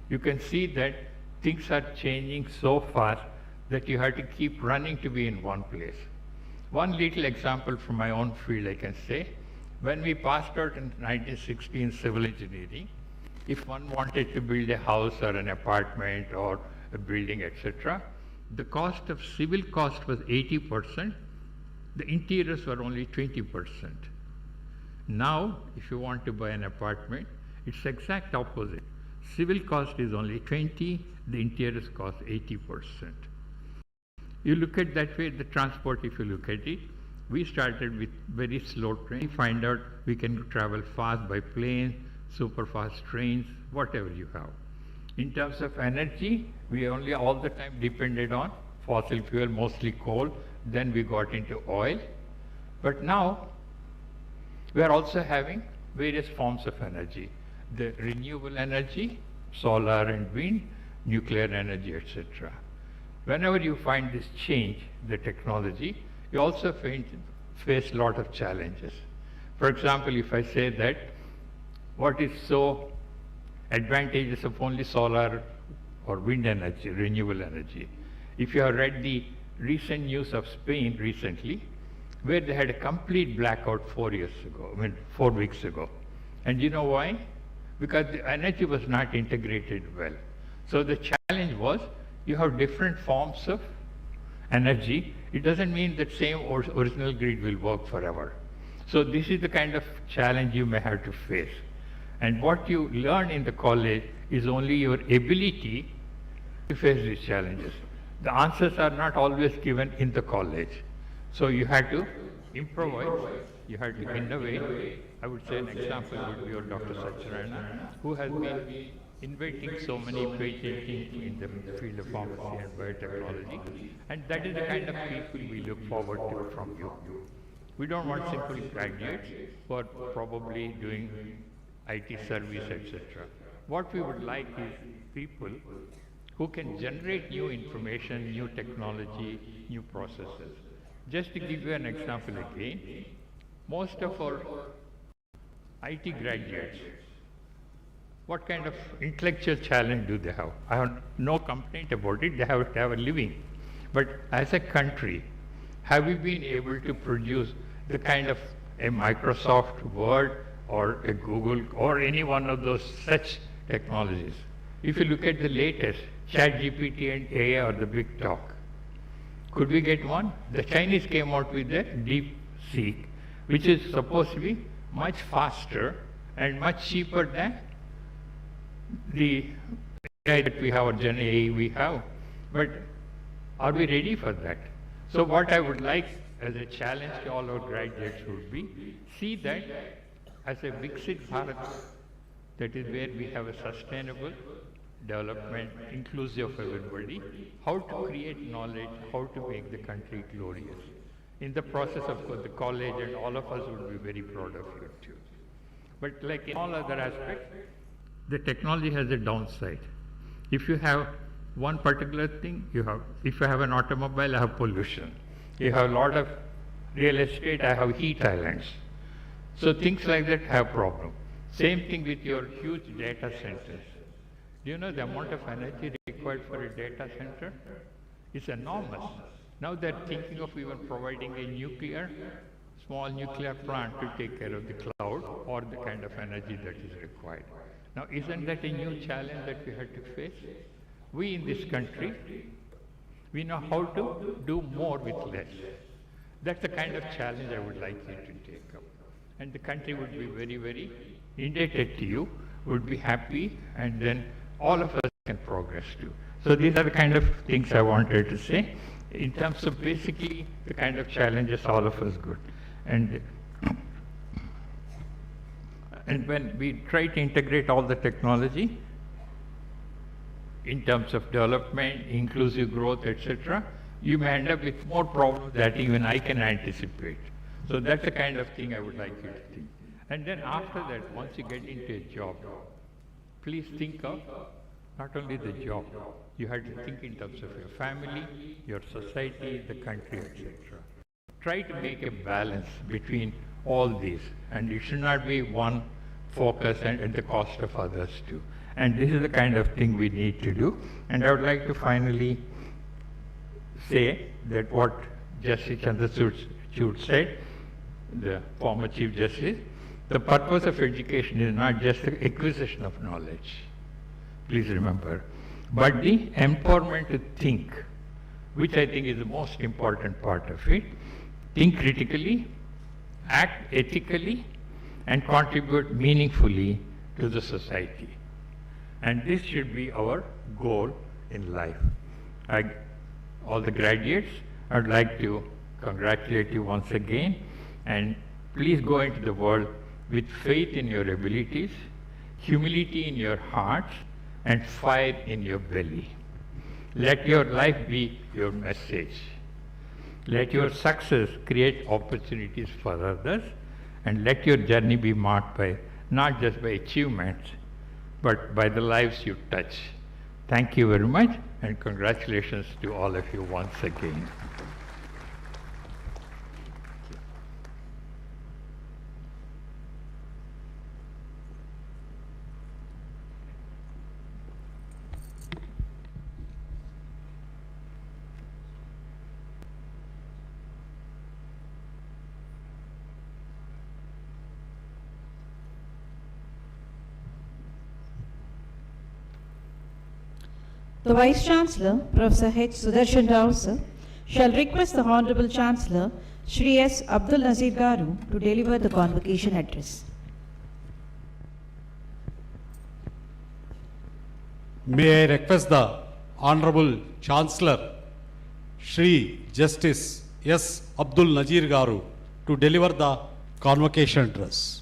You can see that things are changing so fast that you have to keep running to be in one place. One little example from my own field I can say. When we passed out in 1960 in civil engineering, if one wanted to build a house or an apartment or a building, etc., the cost of civil cost was 80%, the interiors were only 20%. Now, if you want to buy an apartment, it's exact opposite. Civil cost is only 20, the interiors cost 80%. You look at that way, the transport, if you look at it, we started with very slow train. Find out we can travel fast by plane, super fast trains, whatever you have. In terms of energy, we only all the time depended on fossil fuel, mostly coal. Then we got into oil. But now, we are also having various forms of energy. The renewable energy, solar and wind, nuclear energy, etc. Whenever you find this change, the technology, you also face a lot of challenges. For example, if I say that what is so advantageous of only solar or wind energy, renewable energy. If you have read the recent news of Spain recently, where they had a complete blackout 4 weeks ago. And you know why? Because the energy was not integrated well. So the challenge was, you have different forms of energy. It doesn't mean that same original grid will work forever. So this is the kind of challenge you may have to face. And what you learn in the college is only your ability to face these challenges. The answers are not always given in the college. So you had to improvise, you had to innovate. I would say an example would be your Dr. Satyanarayana, who has been inviting so many patenting in the field of pharmacy and biotechnology. And that is the kind of people we look forward to from you. We don't want simple graduates who are probably doing IT service, etc. What we would like is people who can generate new information, new technology, new processes. Just to give you an example again, most of our IT graduates, what kind of intellectual challenge do they have? I have no complaint about it, they have to have a living. But as a country, have we been able to produce the kind of a Microsoft Word or a Google or any one of those such technologies? If you look at the latest, ChatGPT and AI or the big talk, could we get one? The Chinese came out with a DeepSeek, which is supposed to be much faster and much cheaper than the AI that we have or Gen AI we have. But are we ready for that? So what I would like as a challenge to all our graduates would be, see that as a Viksit Bharat, that is where we have a sustainable development, inclusive of everybody, how to create knowledge, how to make the country glorious. In the process, of course, the college and all of us would be very proud of you too. But like in all other aspects, the technology has a downside. If you have one particular thing, if you have an automobile, I have pollution. You have a lot of real estate, I have heat islands. So things like that have problem. Same thing with your huge data centers. Do you know the amount of energy required for a data center? It's enormous. Now they're thinking of even providing a small nuclear plant to take care of the cloud or the kind of energy that is required. Now isn't that a new challenge that we had to face? We in this country, we know how to do more with less. That's the kind of challenge I would like you to take up. And the country would be very, very indebted to you, would be happy, and then all of us can progress too. So these are the kind of things I wanted to say. In terms of basically the kind of challenges all of us got. And when we try to integrate all the technology in terms of development, inclusive growth, etc., you may end up with more problems that even I can anticipate. So that's the kind of thing I would like you to think. And then after that, once you get into a job, please think of not only the job, you have to think in terms of your family, your society, the country, etc. Try to make a balance between all these, and it should not be one focus and at the cost of others too. And this is the kind of thing we need to do. And I would like to finally say that what Justice she would say, the former Chief Justice, the purpose of education is not just the acquisition of knowledge, please remember, but the empowerment to think, which I think is the most important part of it. Think critically, act ethically, and contribute meaningfully to the society. And this should be our goal in life. All the graduates, I'd like to congratulate you once again, and please go into the world with faith in your abilities, humility in your hearts, and fire in your belly. Let your life be your message. Let your success create opportunities for others, and let your journey be marked by not just by achievements, but by the lives you touch. Thank you very much, and congratulations to all of you once again. The Vice Chancellor, Professor H. Sudarshan Rao, sir, shall request the Honorable Chancellor, Shri S. Abdul Nazeer Garu, to deliver the convocation address. May I request the Honorable Chancellor, Shri Justice S. Abdul Nazeer Garu, to deliver the convocation address.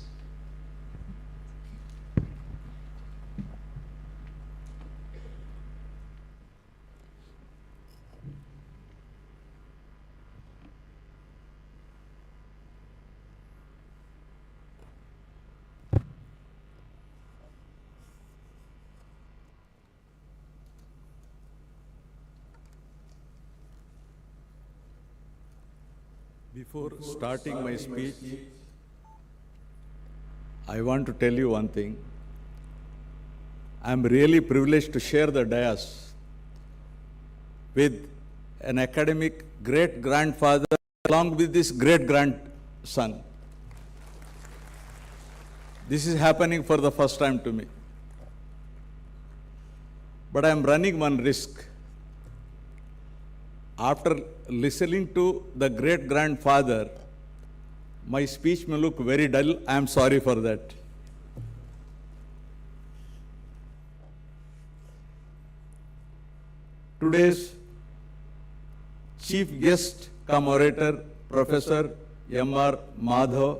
Before starting my speech, I want to tell you one thing. I am really privileged to share the dais with an academic great-grandfather along with this great-grandson. This is happening for the first time to me. But I am running one risk. After listening to the great-grandfather, my speech may look very dull. I am sorry for that. Today's chief guest cum orator, Professor M.R. Madhav,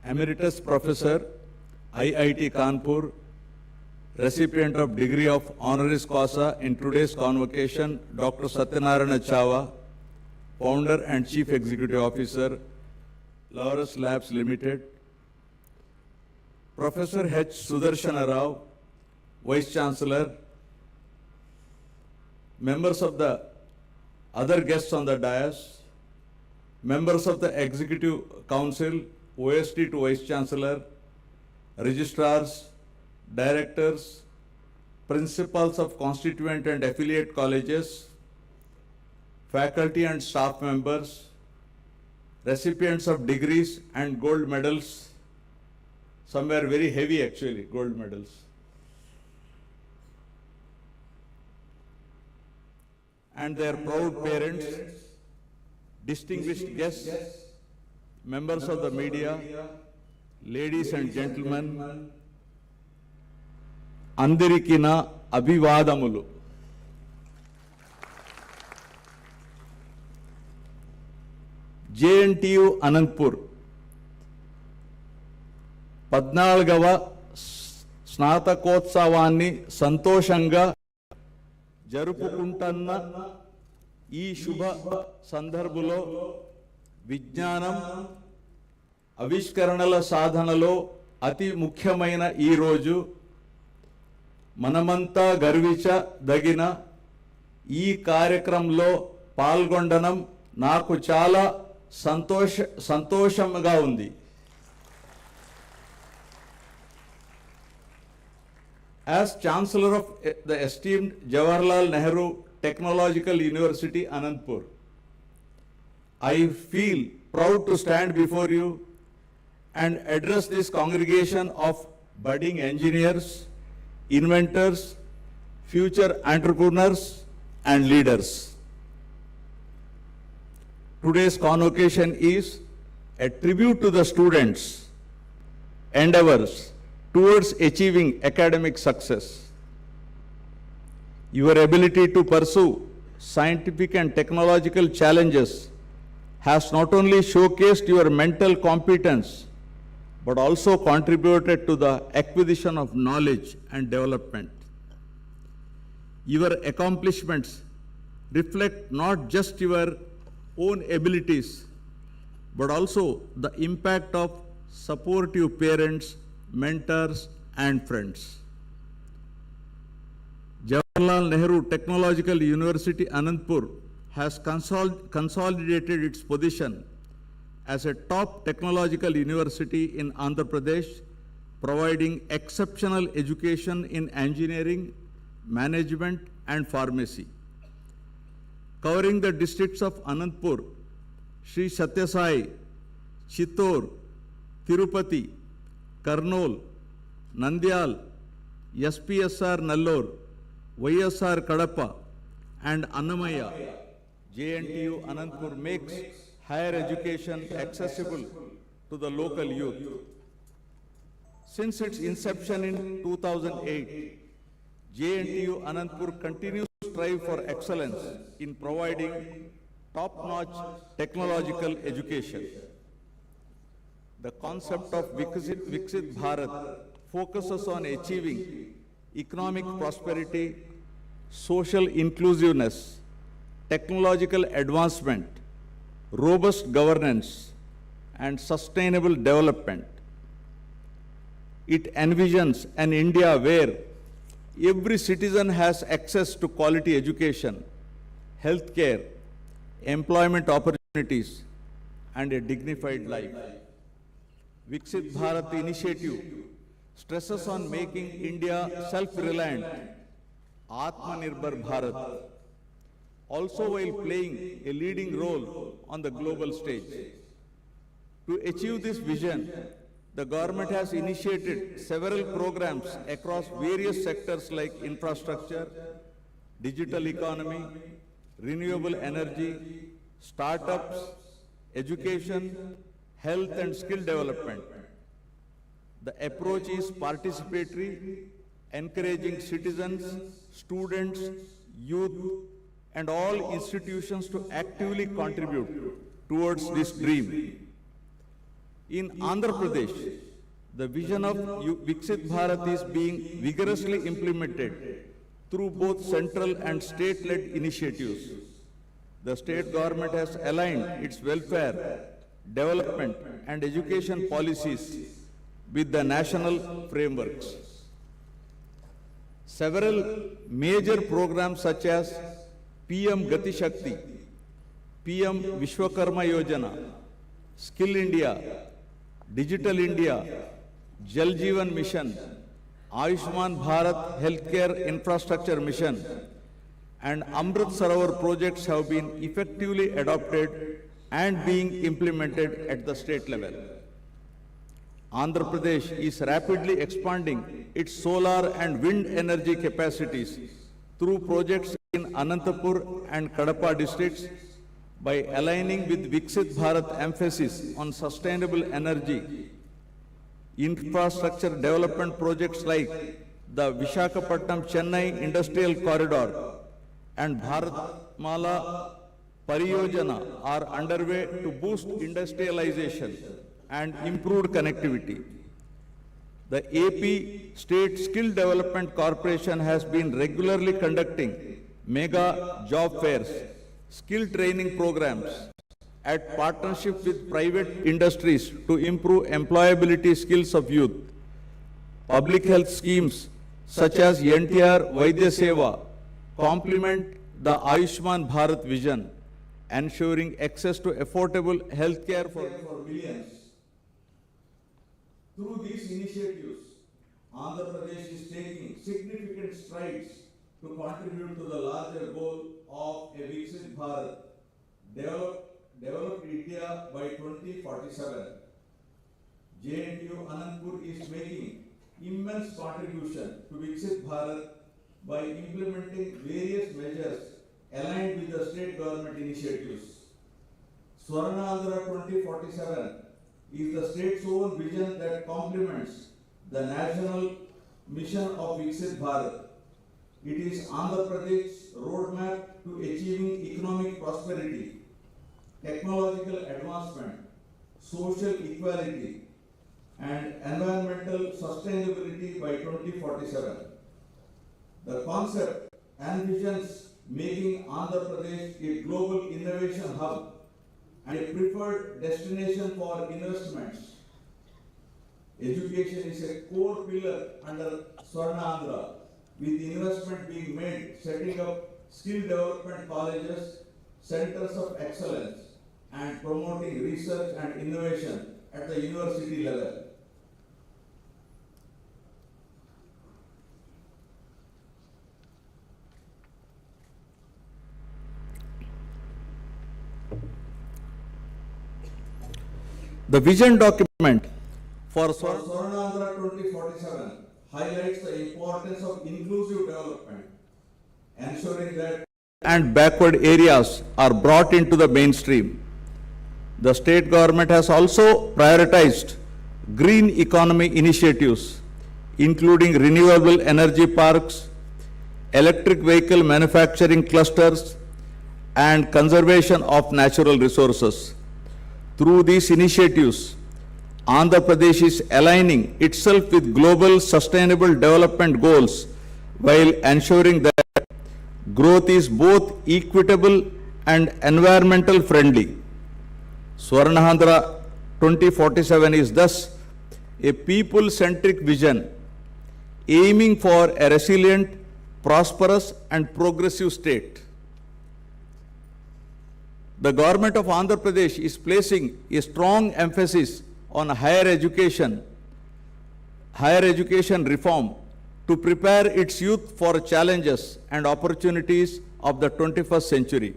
Emeritus Professor, IIT Kanpur, recipient of degree of honoris causa in today's convocation, Dr. Satyanarayana Chava, founder and chief executive officer, Laurus Labs Limited, Professor H. Sudarshan Rao, Vice Chancellor, members of the other guests on the dais, members of the Executive Council, OST to Vice Chancellor, registrars, directors, principals of constituent and affiliate colleges, faculty and staff members, recipients of degrees and gold medals, some were very heavy actually, gold medals, and their proud parents, distinguished guests, members of the media, ladies and gentlemen, అందరికీ నా అభివాదములు. JNTU Anantapur 14వ స్నాతకోత్సవాన్ని సంతోషంగా జరుపుకుంటున్న ఈ శుభ సందర్భంలో విజ్ఞానం ఆవిష్కరణల సాధనలో అతి ముఖ్యమైన ఈ రోజు మనమంతా గర్వించదగిన ఈ కార్యక్రమంలో పాల్గొనడం నాకు చాలా సంతోషంగా ఉంది. As Chancellor of the esteemed Jawaharlal Nehru Technological University, Anandpur, I feel proud to stand before you and address this congregation of budding engineers, inventors, future entrepreneurs, and leaders. Today's convocation is a tribute to the students' endeavors towards achieving academic success. Your ability to pursue scientific and technological challenges has not only showcased your mental competence, but also contributed to the acquisition of knowledge and development. Your accomplishments reflect not just your own abilities, but also the impact of supportive parents, mentors, and friends. Jawaharlal Nehru Technological University, Anandpur has consolidated its position as a top technological university in Andhra Pradesh, providing exceptional education in engineering, management, and pharmacy. Covering the districts of Anandpur, Sri Satya Sai, Chittor, Tirupati, Kurnool, Nandyal, SPSR Nellore, YSR Kadapa, and Annamaya, JNTU Anandpur makes higher education accessible to the local youth. Since its inception in 2008, JNTU Anandpur continues to strive for excellence in providing top-notch technological education. The concept of Viksit Bharat focuses on achieving economic prosperity, social inclusiveness, technological advancement, robust governance, and sustainable development. It envisions an India where every citizen has access to quality education, healthcare, employment opportunities, and a dignified life. Viksit Bharat initiative stresses on making India self-reliant, Atmanirbhar Bharat, also while playing a leading role on the global stage. To achieve this vision, the government has initiated several programs across various sectors like infrastructure, digital economy, renewable energy, startups, education, health and skill development. The approach is participatory, encouraging citizens, students, youth, and all institutions to actively contribute towards this dream. In Andhra Pradesh, the vision of Viksit Bharat is being vigorously implemented through both central and state-led initiatives. The state government has aligned its welfare, development, and education policies with the national frameworks. Several major programs such as PM Gati Shakti, PM Vishwakarma Yojana, Skill India, Digital India, Jal Jeevan Mission, Ayushman Bharat Healthcare Infrastructure Mission, and Amrit Sarovar projects have been effectively adopted and being implemented at the state level. Andhra Pradesh is rapidly expanding its solar and wind energy capacities through projects in Anantapur and Kadapa districts by aligning with Viksit Bharat emphasis on sustainable energy. Infrastructure development projects like the Visakhapatnam-Chennai Industrial Corridor and Bharatmala Pariyojana are underway to boost industrialization and improved connectivity. The AP State Skill Development Corporation has been regularly conducting mega job fairs, skill training programs at partnership with private industries to improve employability skills of youth. Public health schemes such as NTR Vaidya Seva complement the Ayushman Bharat vision, ensuring access to affordable healthcare for millions. Through these initiatives, Andhra Pradesh is taking significant strides to contribute to the larger goal of a Viksit Bharat, developed India by 2047. JNTU Anandpur is making immense contribution to Viksit Bharat by implementing various measures aligned with the state government initiatives. Swarnandhra 2047 is the state's own vision that complements the national mission of Viksit Bharat. It is Andhra Pradesh's roadmap to achieving economic prosperity, technological advancement, social equality, and environmental sustainability by 2047. The concept envisions making Andhra Pradesh a global innovation hub and a preferred destination for investments. Education is a core pillar under Swarnandhra, with investment being made setting up skill development colleges, centers of excellence, and promoting research and innovation at the university level. The vision document for Swarnandhra 2047 highlights the importance of inclusive development, ensuring that and backward areas are brought into the mainstream. The state government has also prioritized green economy initiatives, including renewable energy parks, electric vehicle manufacturing clusters, and conservation of natural resources. Through these initiatives, Andhra Pradesh is aligning itself with global sustainable development goals while ensuring that growth is both equitable and environmental friendly. Swarnandhra 2047 is thus a people-centric vision aiming for a resilient, prosperous and progressive state. The government of Andhra Pradesh is placing a strong emphasis on higher education reform to prepare its youth for challenges and opportunities of the 21st century.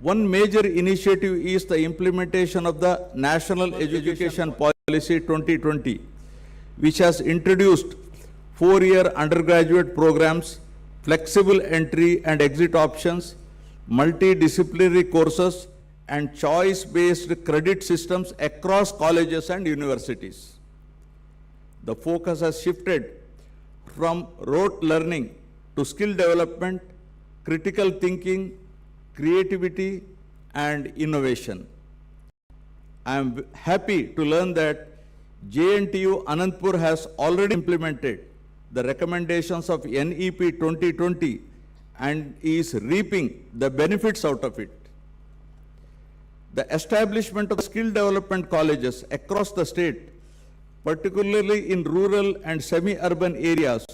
One major initiative is the implementation of the National Education Policy 2020, which has introduced 4-year undergraduate programs, flexible entry and exit options, multidisciplinary courses, and choice-based credit systems across colleges and universities. The focus has shifted from rote learning to skill development, critical thinking, creativity, and innovation. I am happy to learn that JNTU Anandpur has already implemented the recommendations of NEP 2020 and is reaping the benefits out of it. The establishment of skill development colleges across the state, particularly in rural and semi-urban areas,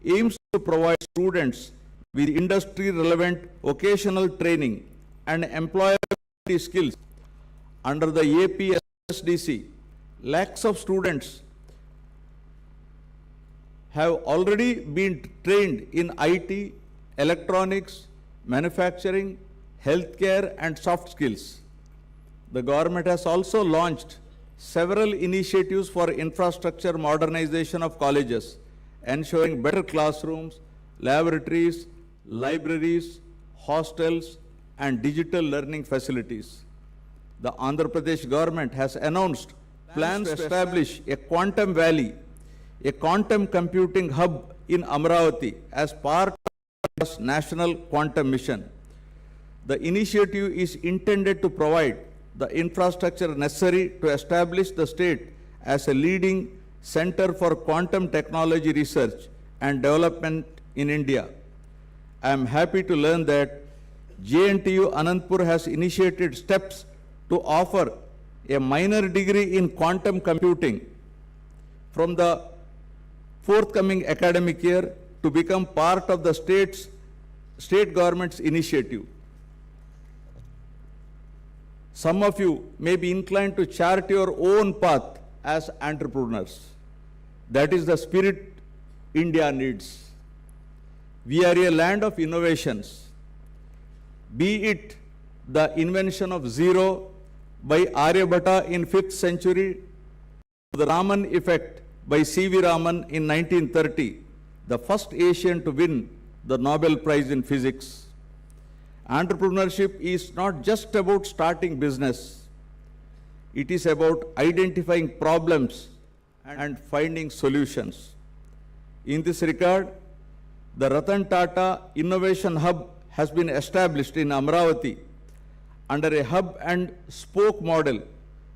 aims to provide students with industry-relevant vocational training and employability skills. Under the APSDC, lakhs of students have already been trained in IT, electronics, manufacturing, healthcare, and soft skills. The government has also launched several initiatives for infrastructure modernization of colleges, ensuring better classrooms, laboratories, libraries, hostels, and digital learning facilities. The Andhra Pradesh government has announced plans to establish a quantum valley, a quantum computing hub in Amravati as part of its national quantum mission. The initiative is intended to provide the infrastructure necessary to establish the state as a leading center for quantum technology research and development in India. I am happy to learn that JNTU Anandpur has initiated steps to offer a minor degree in quantum computing from the forthcoming academic year to become part of the state government's initiative. Some of you may be inclined to chart your own path as entrepreneurs. That is the spirit India needs. We are a land of innovations. Be it the invention of zero by Aryabhatta in 5th century, the Raman effect by C.V. Raman in 1930, the first Asian to win the Nobel Prize in Physics. Entrepreneurship is not just about starting business. It is about identifying problems and finding solutions. In this regard, the Ratan Tata Innovation Hub has been established in Amravati under a hub and spoke model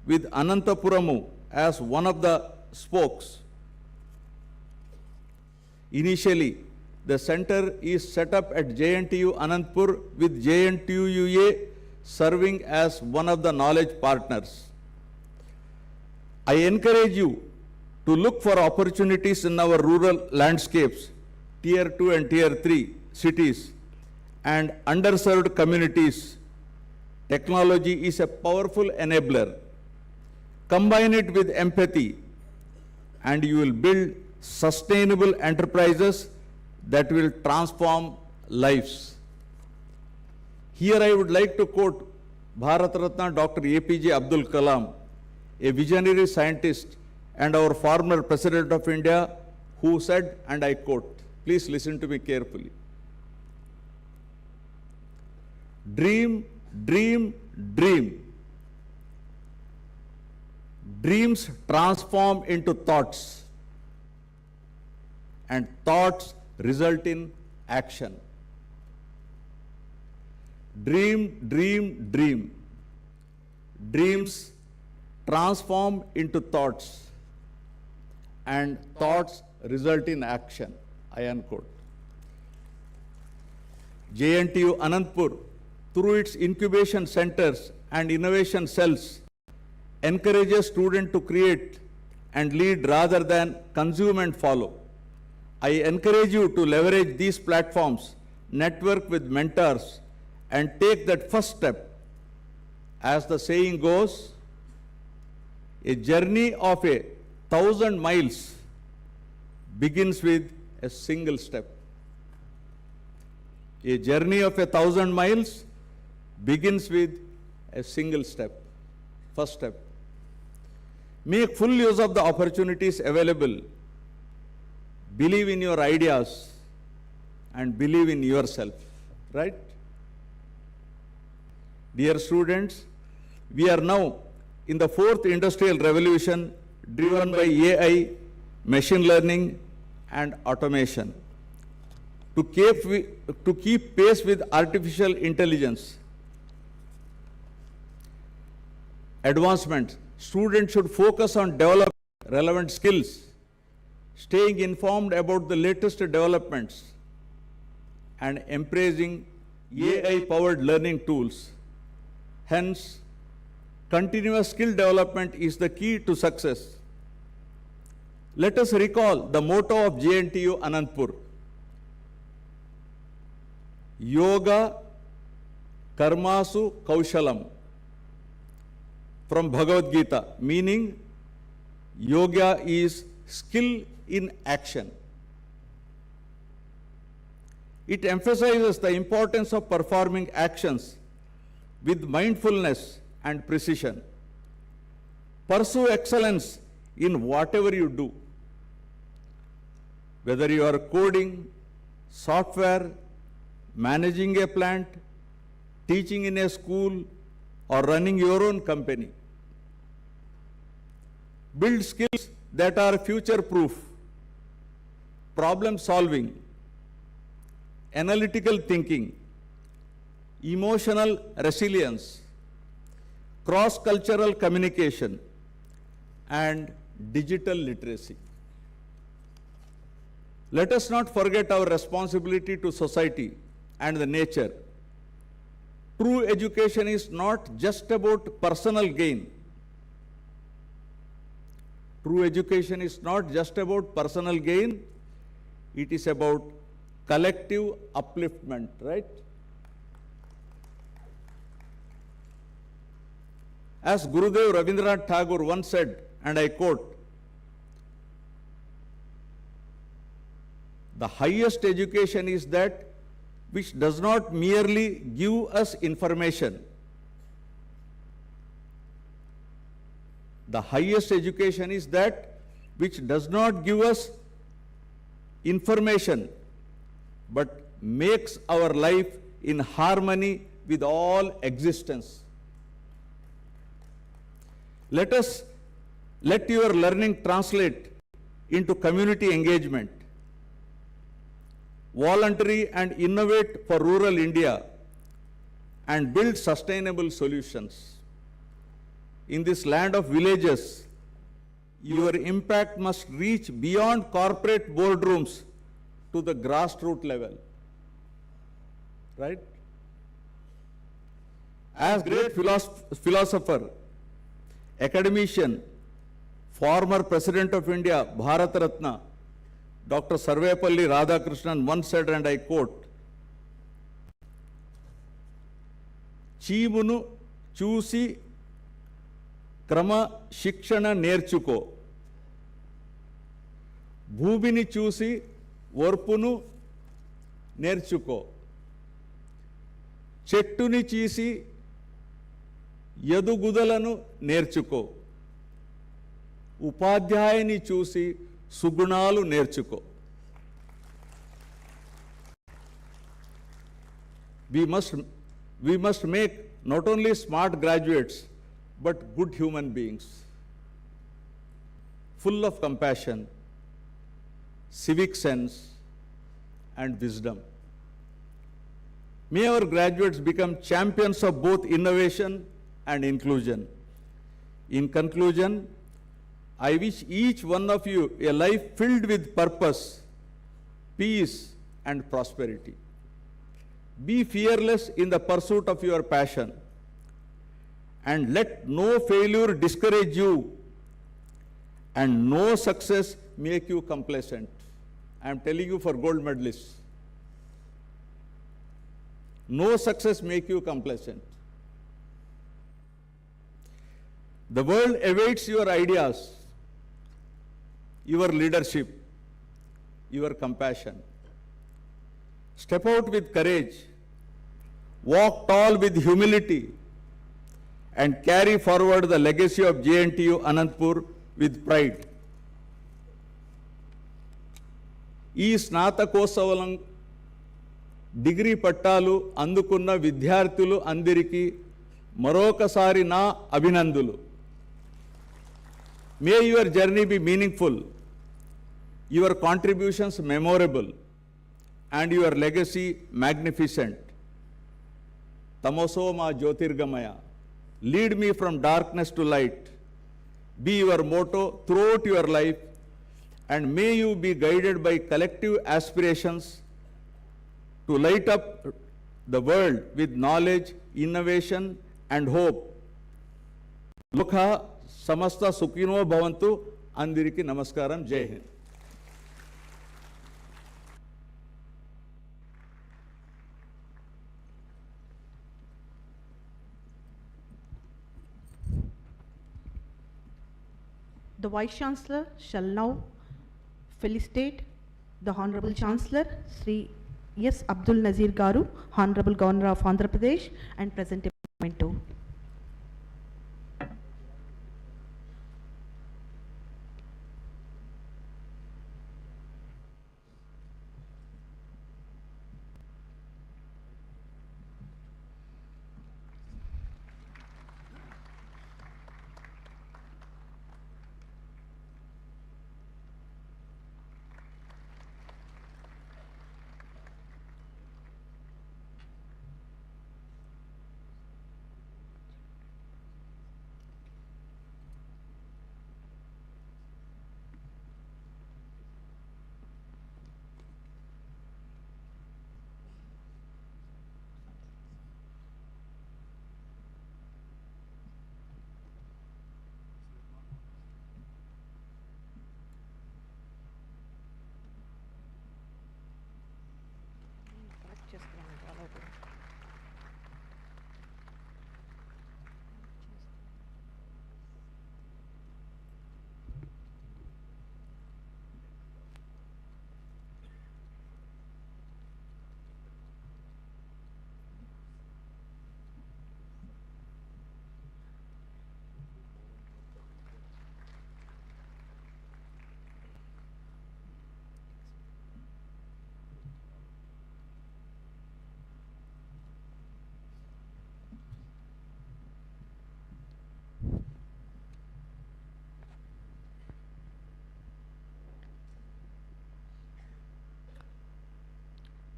with Anantapuramu as one of the spokes. Initially, the center is set up at JNTU Anantpur with JNTUA serving as one of the knowledge partners. I encourage you to look for opportunities in our rural landscapes, Tier 2 and Tier 3 cities, and underserved communities. Technology is a powerful enabler. Combine it with empathy, and you will build sustainable enterprises that will transform lives. Here I would like to quote Bharat Ratna Dr. APJ Abdul Kalam, a visionary scientist and our former President of India, who said, and I quote, please listen to me carefully. Dream, dream, dream. Dreams transform into thoughts, and thoughts result in action. Dream, dream, dream. Dreams transform into thoughts, and thoughts result in action. I unquote. JNTU Anantpur, through its incubation centers and innovation cells, encourages students to create and lead rather than consume and follow. I encourage you to leverage these platforms, network with mentors, and take that first step. As the saying goes, a journey of 1,000 miles begins with a single step. A journey of 1,000 miles begins with a single step, first step. Make full use of the opportunities available. Believe in your ideas and believe in yourself, right? Dear students, we are now in the 4th industrial revolution driven by AI, machine learning, and automation. To keep pace with artificial intelligence advancement, students should focus on developing relevant skills, staying informed about the latest developments, and embracing AI-powered learning tools. Hence, continuous skill development is the key to success. Let us recall the motto of JNTU Anantpur: Yoga Karmasu Kaushalam, from Bhagavad Gita, meaning yoga is skill in action. It emphasizes the importance of performing actions with mindfulness and precision. Pursue excellence in whatever you do. Whether you are coding, software, managing a plant, teaching in a school, or running your own company. Build skills that are future-proof: problem solving, analytical thinking, emotional resilience, cross-cultural communication, and digital literacy. Let us not forget our responsibility to society and the nature. True education is not just about personal gain. True education is not just about personal gain, it is about collective upliftment, right? As Gurudev Rabindranath Tagore once said, and I quote, The highest education is that which does not merely give us information. The highest education is that which does not give us information, but makes our life in harmony with all existence. Let your learning translate into community engagement. Voluntary and innovate for rural India and build sustainable solutions. In this land of villages, your impact must reach beyond corporate boardrooms to the grassroots level. Right? As great philosopher, academician, former President of India, Bharat Ratna, Dr. Sarvepalli Radhakrishnan once said, and I quote, "చీమును చూసి క్రమశిక్షణ నేర్చుకో, భూమిని చూసి ఓర్పును నేర్చుకో, చెట్టుని చీసి ఎదుగుదలను నేర్చుకో, ఉపాధ్యాయుని చూసి సుగుణాలు నేర్చుకో." We must make not only smart graduates, but good human beings, full of compassion, civic sense, and wisdom. May our graduates become champions of both innovation and inclusion. In conclusion, I wish each one of you a life filled with purpose, peace, and prosperity. Be fearless in the pursuit of your passion, and let no failure discourage you, and no success make you complacent. I am telling you for gold medalists. No success make you complacent. The world awaits your ideas, your leadership, your compassion. Step out with courage, walk tall with humility, and carry forward the legacy of JNTU Anantapur with pride. ఈ స్నాతకోత్సవం degree పట్టాలు అందుకున్న విద్యార్థులు అందరికీ మరొకసారి నా అభినందనలు. May your journey be meaningful, your contributions memorable, and your legacy magnificent. Tamoso ma jyotirgamaya. Lead me from darkness to light. Be your motto throughout your life, and may you be guided by collective aspirations to light up the world with knowledge, innovation, and hope. Lokha samasta sukhino bhavantu. Andiriki namaskaram. Jai Hind. The Vice Chancellor shall now felicitate the Honorable Chancellor, Sri S. Abdul Nazeer Garu, Honorable Governor of Andhra Pradesh, and present a memento.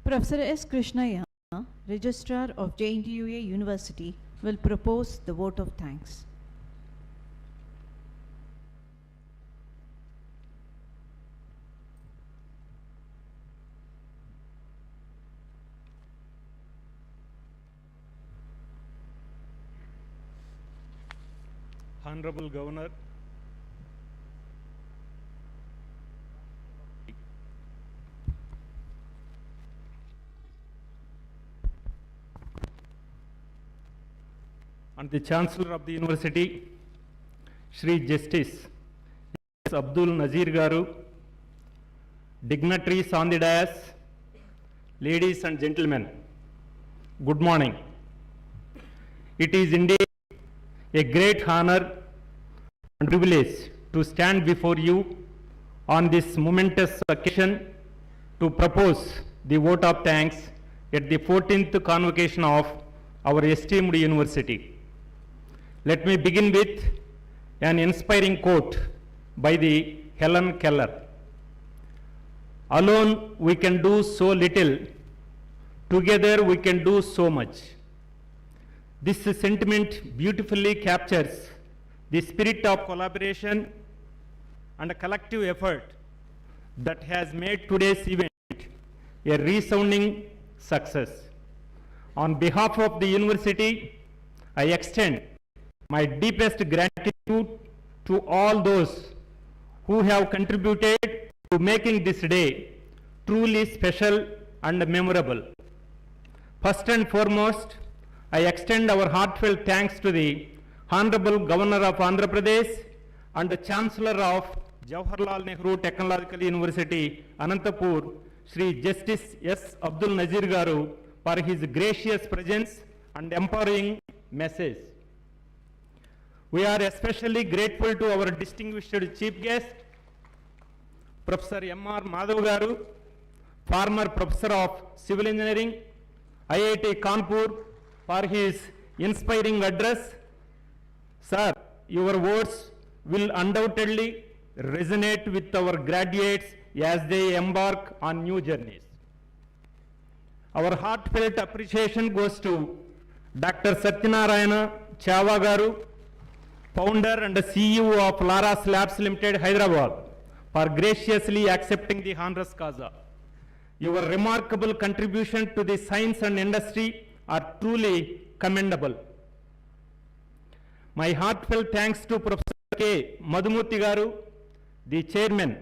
Professor S. Krishnaya, Registrar of JNTUA University, will propose the vote of thanks. Honorable Governor, and the Chancellor of the University, Shri Justice Abdul Nazeer Garu, dignitaries on the dais, ladies and gentlemen, good morning. It is indeed a great honor and privilege to stand before you on this momentous occasion to propose the vote of thanks at the 14th convocation of our esteemed university. Let me begin with an inspiring quote by the Helen Keller. Alone we can do so little, together we can do so much. This sentiment beautifully captures the spirit of collaboration and collective effort that has made today's event a resounding success. On behalf of the university, I extend my deepest gratitude to all those who have contributed to making this day truly special and memorable. First and foremost, I extend our heartfelt thanks to the Honorable Governor of Andhra Pradesh and the Chancellor of Jawaharlal Nehru Technological University, Anantapur, Shri Justice S. Abdul Nazeer Garu, for his gracious presence and empowering message. We are especially grateful to our distinguished chief guest, Professor M.R. Madhav Garu, former Professor of Civil Engineering, IIT Kanpur, for his inspiring address. Sir, your words will undoubtedly resonate with our graduates as they embark on new journeys. Our heartfelt appreciation goes to Dr. Satyanarayana Chava Garu, founder and CEO of Laras Labs Limited, Hyderabad, for graciously accepting the honoris causa. Your remarkable contribution to the science and industry are truly commendable. My heartfelt thanks to Professor K. Madhumurthy Garu, the Chairman,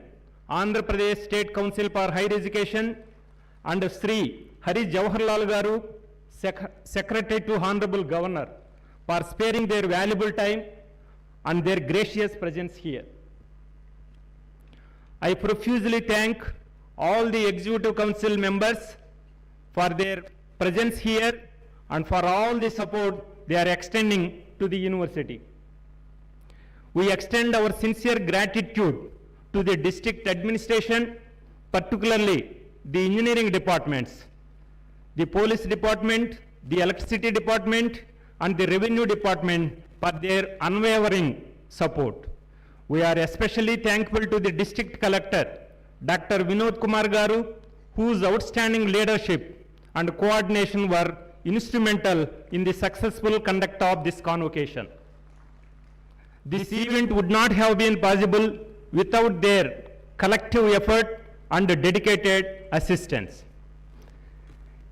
Andhra Pradesh State Council for Higher Education, and Sri Hari Jawaharlal Garu, Secretary to Honorable Governor, for sparing their valuable time and their gracious presence here. I profusely thank all the Executive Council members for their presence here and for all the support they are extending to the university. We extend our sincere gratitude to the district administration, particularly the engineering departments, the police department, the electricity department, and the revenue department for their unwavering support. We are especially thankful to the district collector, Dr. Vinod Kumar Garu, whose outstanding leadership and coordination were instrumental in the successful conduct of this convocation. This event would not have been possible without their collective effort and dedicated assistance.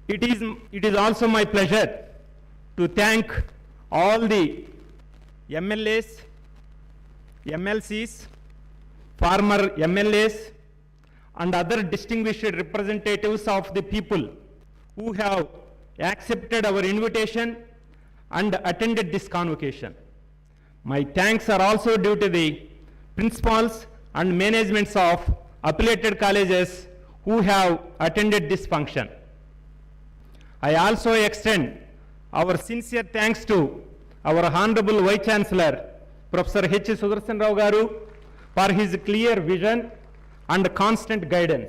It is also my pleasure to thank all the MLAs, MLCs, former MLAs, and other distinguished representatives of the people who have accepted our invitation and attended this convocation. My thanks are also due to the principals and managements of affiliated colleges who have attended this function. I also extend our sincere thanks to our Honorable Vice Chancellor, Professor H. Sudarshan Rao Garu, for his clear vision and constant guidance.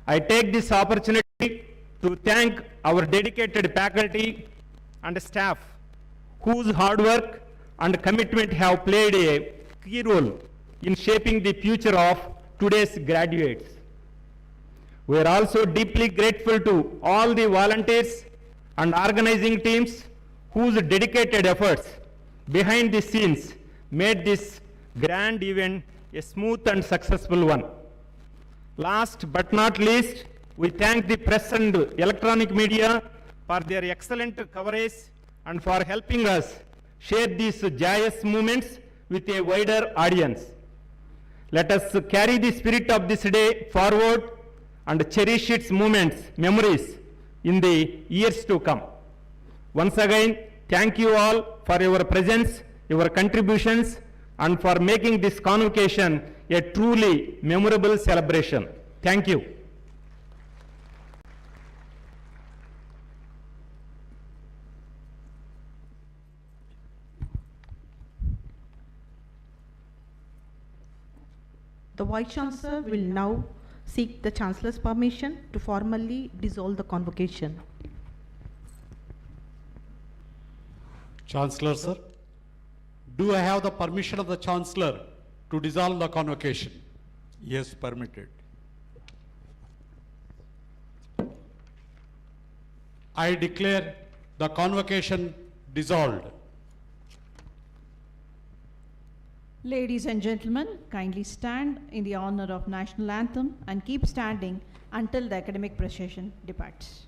I take this opportunity to thank our dedicated faculty and staff whose hard work and commitment have played a key role in shaping the future of today's graduates. We are also deeply grateful to all the volunteers and organizing teams whose dedicated efforts behind the scenes made this grand event a smooth and successful one. Last but not least, we thank the press and electronic media for their excellent coverage and for helping us share these joyous moments with a wider audience. Let us carry the spirit of this day forward and cherish its memories in the years to come. Once again, thank you all for your presence, your contributions, and for making this convocation a truly memorable celebration. Thank you. The Vice Chancellor will now seek the Chancellor's permission to formally dissolve the convocation. Chancellor, sir, do I have the permission of the Chancellor to dissolve the convocation? Yes, permitted. I declare the convocation dissolved. Ladies and gentlemen, kindly stand in the honor of national anthem and keep standing until the academic procession departs.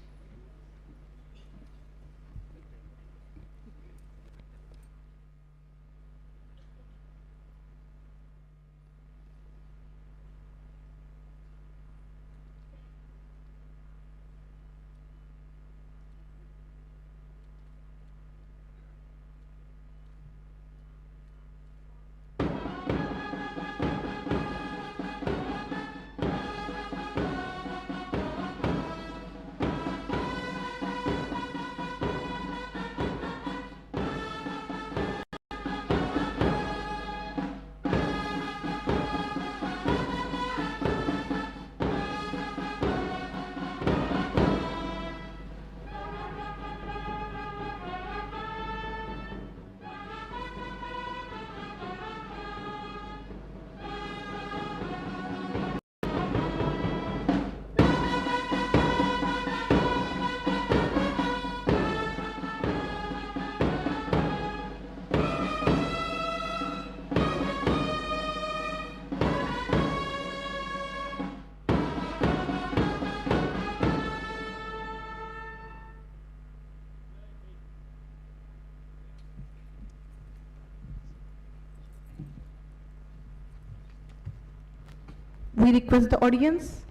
We request the audience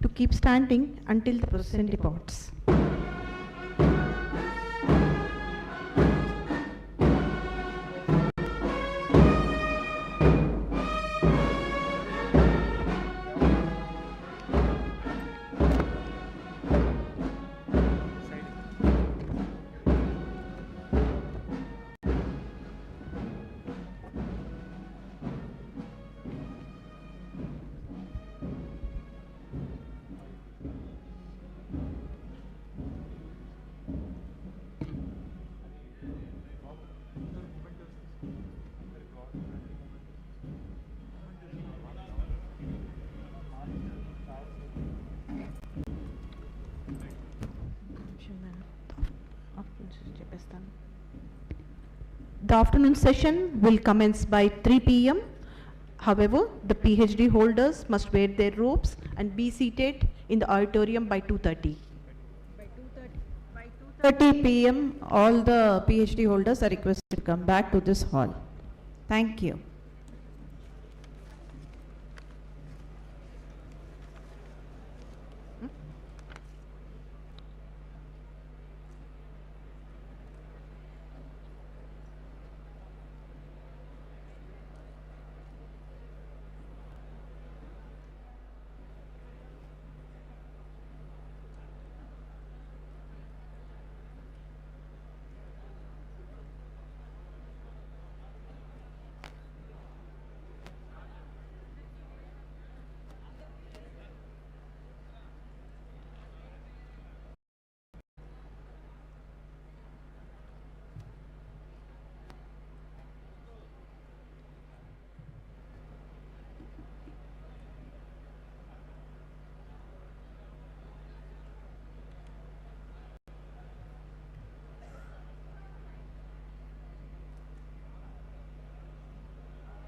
to keep standing until the procession departs. The afternoon session will commence by 3 p.m. However, the PhD holders must wear their robes and be seated in the auditorium by 2:30. By 2:30 p.m., all the PhD holders are requested to come back to this hall. Thank you.